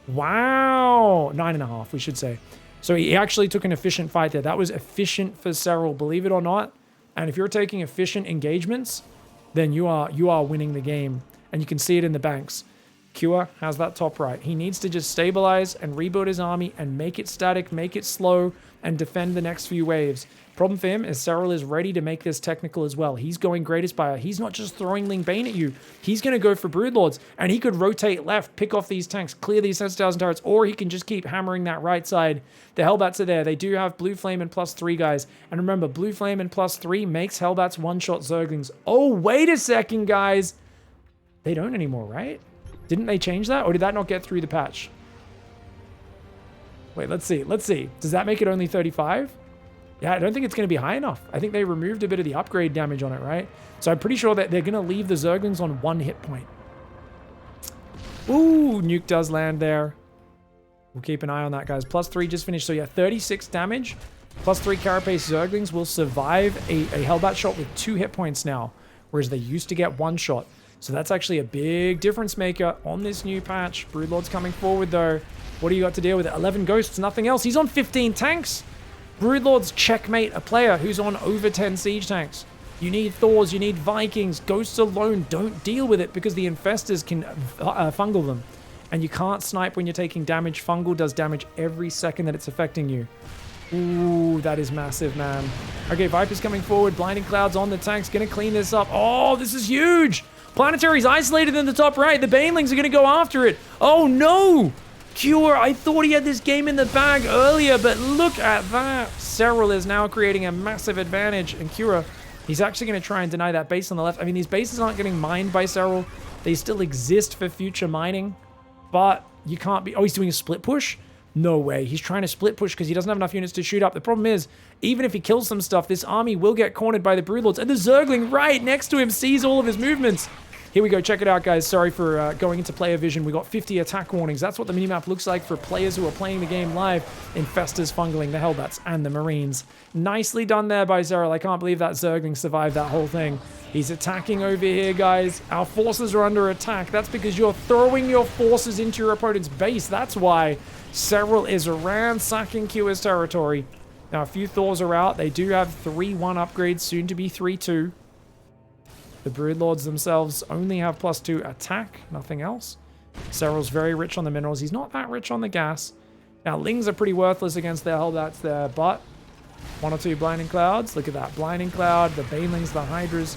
Wow. 9.5, we should say. So he actually took an efficient fight there. That was efficient for SERRAL, believe it or not. And if you're taking efficient engagements, then you are winning the game. And you can see it in the banks. Cure has that top right. He needs to just stabilize and rebuild his army and make it static, make it slow, and defend the next few waves. Problem for him is SERRAL is ready to make this technical as well. He's going Greatest Buyer. He's not just throwing Ling Bane at you. He's going to go for Broodlords, and he could rotate left, pick off these tanks, clear these sensor towers and turrets, or he can just keep hammering that right side. The Hellbats are there. They do have Blue Flame and +3 guys. And remember, Blue Flame and +3 makes Hellbats one-shot Zerglings. Oh, wait a second, guys. They don't anymore, right? Didn't they change that, or did that not get through the patch? Wait, let's see. Let's see. Does that make it only 35? Yeah, I don't think it's going to be high enough. I think they removed a bit of the upgrade damage on it, right? So I'm pretty sure that they're going to leave the Zerglings on 1 hit point. Ooh, nuke does land there. We'll keep an eye on that, guys. +3 just finished. So yeah, 36 damage. +3 Carapace Zerglings will survive a Hellbat shot with 2 hit points now, whereas they used to get 1 shot. So that's actually a big difference maker on this new patch. Broodlord's coming forward, though. What do you got to deal with? 11 Ghosts, nothing else. He's on 15 tanks. Broodlords checkmate a player who's on over 10 siege tanks. You need Thors, you need Vikings. Ghosts alone don't deal with it because the Infestors can fungal them. And you can't snipe when you're taking damage. Fungal does damage every second that it's affecting you. Ooh, that is massive, man. Okay, Viper's coming forward. Blinding Clouds on the tanks. Gonna clean this up. Oh, this is huge. Planetary's isolated in the top right. The Banelings are gonna go after it. Oh, no. Cure, I thought he had this game in the bag earlier, but look at that. SERRAL is now creating a massive advantage, and Cure, he's actually going to try and deny that base on the left. I mean, these bases aren't getting mined by SERRAL. They still exist for future mining, but you can't be... Oh, he's doing a split push? No way. He's trying to split push because he doesn't have enough units to shoot up. The problem is, even if he kills some stuff, this army will get cornered by the Broodlords, and the Zergling right next to him sees all of his movements. Here we go. Check it out, guys. Sorry for going into player vision. We got 50 attack warnings. That's what the minimap looks like for players who are playing the game live. Infestors fungling the Hellbats and the Marines. Nicely done there by SERRAL. I can't believe that Zergling survived that whole thing. He's attacking over here, guys. Our forces are under attack. That's because you're throwing your forces into your opponent's base. That's why SERRAL is ransacking Cure's territory. Now, a few Thors are out. They do have 3-1 upgrades, soon to be 3-2. The Broodlords themselves only have +2 attack, nothing else. SERRAL's very rich on the minerals. He's not that rich on the gas. Now, Lings are pretty worthless against their Hellbats there, but 1 or 2 Blinding Clouds. Look at that. Blinding Cloud, the Banelings, the Hydras.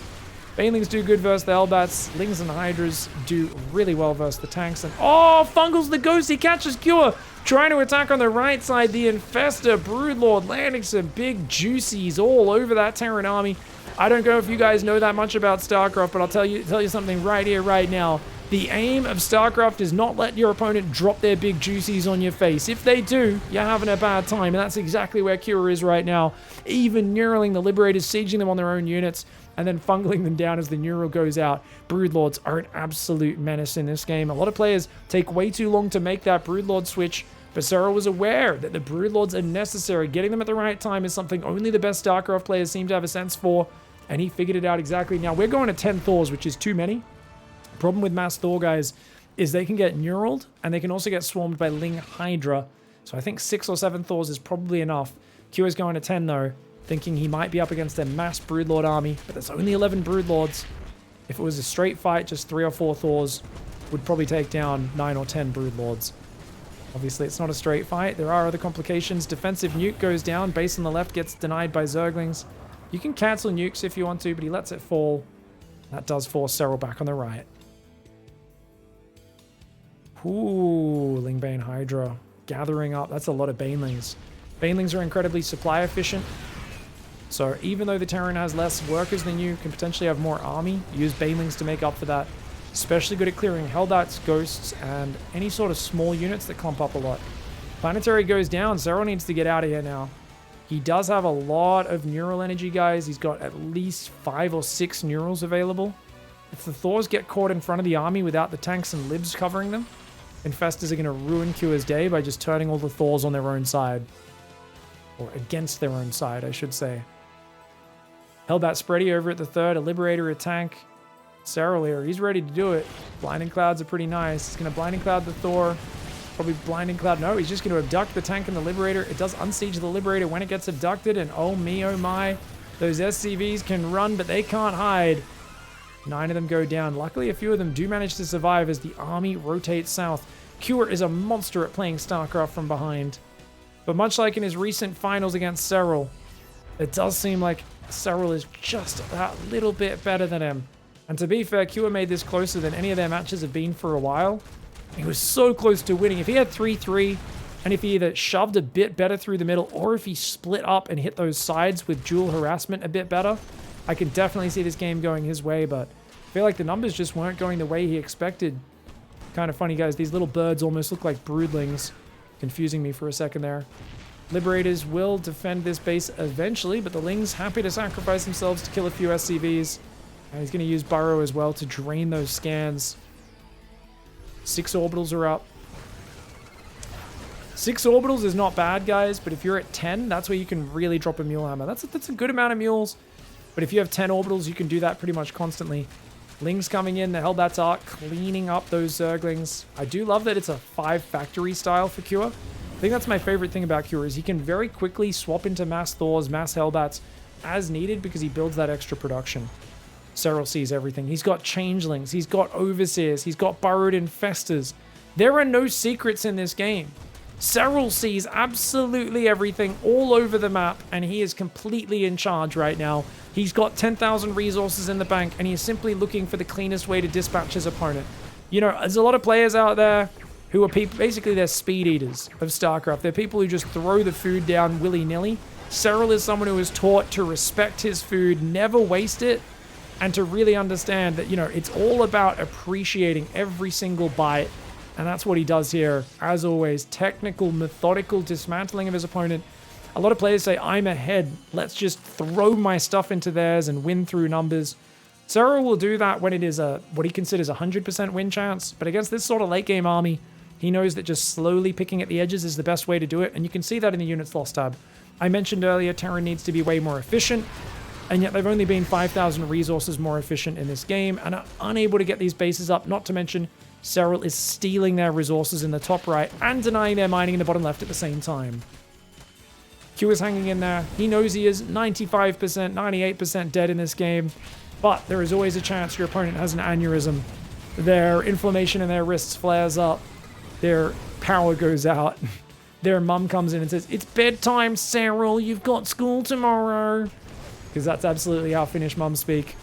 Banelings do good versus the Hellbats. Lings and Hydras do really well versus the tanks. And oh, Fungals the Ghost. He catches Cure. Trying to attack on the right side. The Infestor, Broodlord, landing some big juicies all over that Terran army. I don't know if you guys know that much about StarCraft, but I'll tell you something right here, right now. The aim of StarCraft is not let your opponent drop their big juicies on your face. If they do, you're having a bad time, and that's exactly where Cure is right now. Even Neuraling the Liberators, sieging them on their own units, and then fungling them down as the Neural goes out. Broodlords are an absolute menace in this game. A lot of players take way too long to make that Broodlord switch, but SERRAL was aware that the Broodlords are necessary. Getting them at the right time is something only the best StarCraft players seem to have a sense for, and he figured it out exactly. Now, we're going to 10 Thors, which is too many. Problem with mass Thor, guys, is they can get neuraled, and they can also get swarmed by Ling Hydra. So I think 6 or 7 Thors is probably enough. Q is going to 10, though, thinking he might be up against a mass Broodlord army, but there's only 11 Broodlords. If it was a straight fight, just 3 or 4 Thors would probably take down 9 or 10 Broodlords. Obviously, it's not a straight fight. There are other complications. Defensive nuke goes down. Base on the left gets denied by Zerglings. You can cancel nukes if you want to, but he lets it fall. That does force SERRAL back on the right. Ooh, Lingbane Hydra gathering up. That's a lot of Banelings. Banelings are incredibly supply efficient. So even though the Terran has less workers than you, can potentially have more army, use Banelings to make up for that. Especially good at clearing Hellbats, Ghosts, and any sort of small units that clump up a lot. Planetary goes down. ZvT needs to get out of here now. He does have a lot of neural energy, guys. He's got at least 5 or 6 neurals available. If the Thors get caught in front of the army without the tanks and libs covering them, Infestors are going to ruin Cua's day by just turning all the Thors on their own side. Or against their own side, I should say. Hellbat Spready over at the 3rd, a Liberator, a tank. SERRAL here, he's ready to do it. Blinding Clouds are pretty nice. He's going to Blinding Cloud the Thor. Probably Blinding Cloud. No, he's just going to abduct the tank and the Liberator. It does unsiege the Liberator when it gets abducted. And oh me, oh my. Those SCVs can run, but they can't hide. 9 of them go down. Luckily, a few of them do manage to survive as the army rotates south. Cure is a monster at playing StarCraft from behind. But much like in his recent finals against SERRAL, it does seem like SERRAL is just that little bit better than him. And to be fair, Cure made this closer than any of their matches have been for a while. He was so close to winning. If he had 3-3, and if he either shoved a bit better through the middle, or if he split up and hit those sides with dual harassment a bit better, I can definitely see this game going his way, but I feel like the numbers just weren't going the way he expected. Kind of funny, guys. These little birds almost look like broodlings. Confusing me for a second there. Liberators will defend this base eventually, but the Ling's happy to sacrifice themselves to kill a few SCVs. And he's going to use Burrow as well to drain those scans. 6 orbitals are up. 6 orbitals is not bad, guys, but if you're at 10, that's where you can really drop a mule hammer. That's a good amount of mules, but if you have 10 orbitals, you can do that pretty much constantly. Ling's coming in, the Hellbats are cleaning up those Zerglings. I do love that it's a 5 factory style for Cure. I think that's my favorite thing about Cure is he can very quickly swap into mass Thors, mass Hellbats as needed because he builds that extra production. SERRAL sees everything. He's got Changelings, he's got Overseers, he's got Burrowed Infestors. There are no secrets in this game. SERRAL sees absolutely everything all over the map, and he is completely in charge right now. He's got 10,000 resources in the bank, and he's simply looking for the cleanest way to dispatch his opponent. You know, there's a lot of players out there who are basically they're speed eaters of StarCraft. They're people who just throw the food down willy-nilly. SERRAL is someone who is taught to respect his food, never waste it, and to really understand that, you know, it's all about appreciating every single bite. And that's what he does here. As always, technical, methodical dismantling of his opponent. A lot of players say, I'm ahead. Let's just throw my stuff into theirs and win through numbers. SERRAL will do that when it is what he considers a 100% win chance. But against this sort of late game army, he knows that just slowly picking at the edges is the best way to do it. And you can see that in the units lost tab. I mentioned earlier, Terran needs to be way more efficient. And yet they've only been 5,000 resources more efficient in this game and are unable to get these bases up. Not to mention, SERRAL is stealing their resources in the top right and denying their mining in the bottom left at the same time. Q is hanging in there. He knows he is 95%, 98% dead in this game, but there is always a chance your opponent has an aneurysm. Their inflammation in their wrists flares up. Their power goes out. Their mum comes in and says, "It's bedtime, SERRAL. You've got school tomorrow." Because that's absolutely how Finnish mums speak.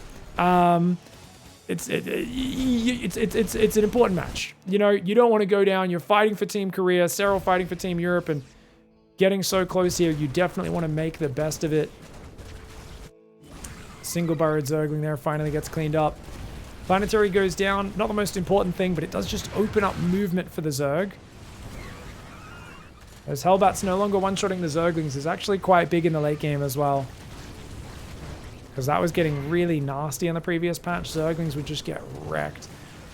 It's an important match. You know, you don't want to go down. You're fighting for Team Korea, SERRAL fighting for Team Europe, and getting so close here, you definitely want to make the best of it. Single burrowed Zergling there finally gets cleaned up. Planetary goes down. Not the most important thing, but it does just open up movement for the Zerg. Those Hellbats no longer one-shotting the Zerglings is actually quite big in the late game as well. Because that was getting really nasty in the previous patch. Zerglings would just get wrecked.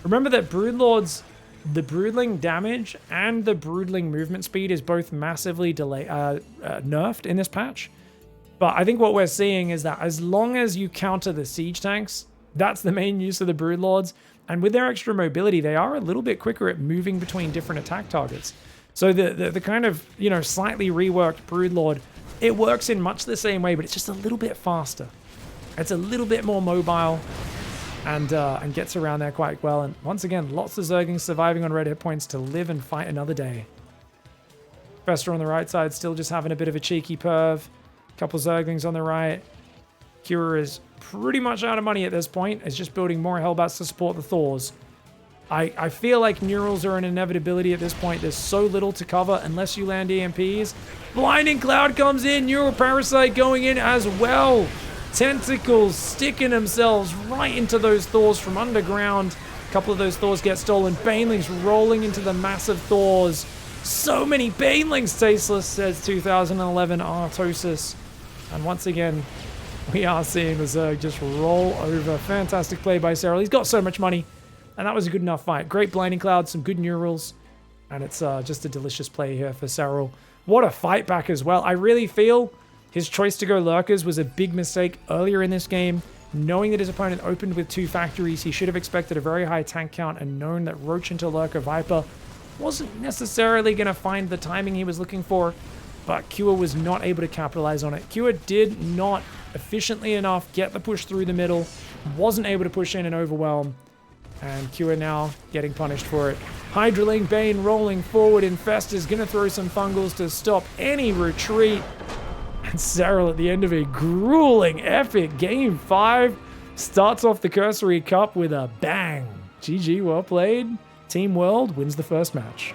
Remember that Broodlords, the Broodling damage and the Broodling movement speed is both massively nerfed in this patch. But I think what we're seeing is that as long as you counter the siege tanks, that's the main use of the Broodlords. And with their extra mobility, they are a little bit quicker at moving between different attack targets. So the kind of, you know, slightly reworked Broodlord, it works in much the same way, but it's just a little bit faster. It's a little bit more mobile and gets around there quite well. And once again, lots of Zerglings surviving on red hit points to live and fight another day. Fester on the right side still just having a bit of a cheeky perv. Couple Zerglings on the right. Kira is pretty much out of money at this point. It's just building more Hellbats to support the Thors. I feel like Neurals are an inevitability at this point. There's so little to cover unless you land EMPs. Blinding Cloud comes in. Neural Parasite going in as well. Tentacles sticking themselves right into those Thors from underground. A couple of those Thors get stolen. Banelings rolling into the massive Thors. So many Banelings, Tasteless, says 2011 Artosis. And once again, we are seeing the Zerg just roll over. Fantastic play by SERRAL. He's got so much money. And that was a good enough fight. Great Blinding Cloud, some good Neurals. And it's just a delicious play here for SERRAL. What a fight back as well. I really feel his choice to go Lurkers was a big mistake earlier in this game. Knowing that his opponent opened with 2 factories, he should have expected a very high tank count and known that Roach into Lurker Viper wasn't necessarily going to find the timing he was looking for. But Kua was not able to capitalize on it. Kua did not efficiently enough get the push through the middle. Wasn't able to push in and overwhelm. And Kua now getting punished for it. Hydraling Bane rolling forward. Infest is going to throw some fungals to stop any retreat. And SERRAL at the end of a grueling, epic Game 5 starts off the Cursory Cup with a bang. GG, well played. Team World wins the first match.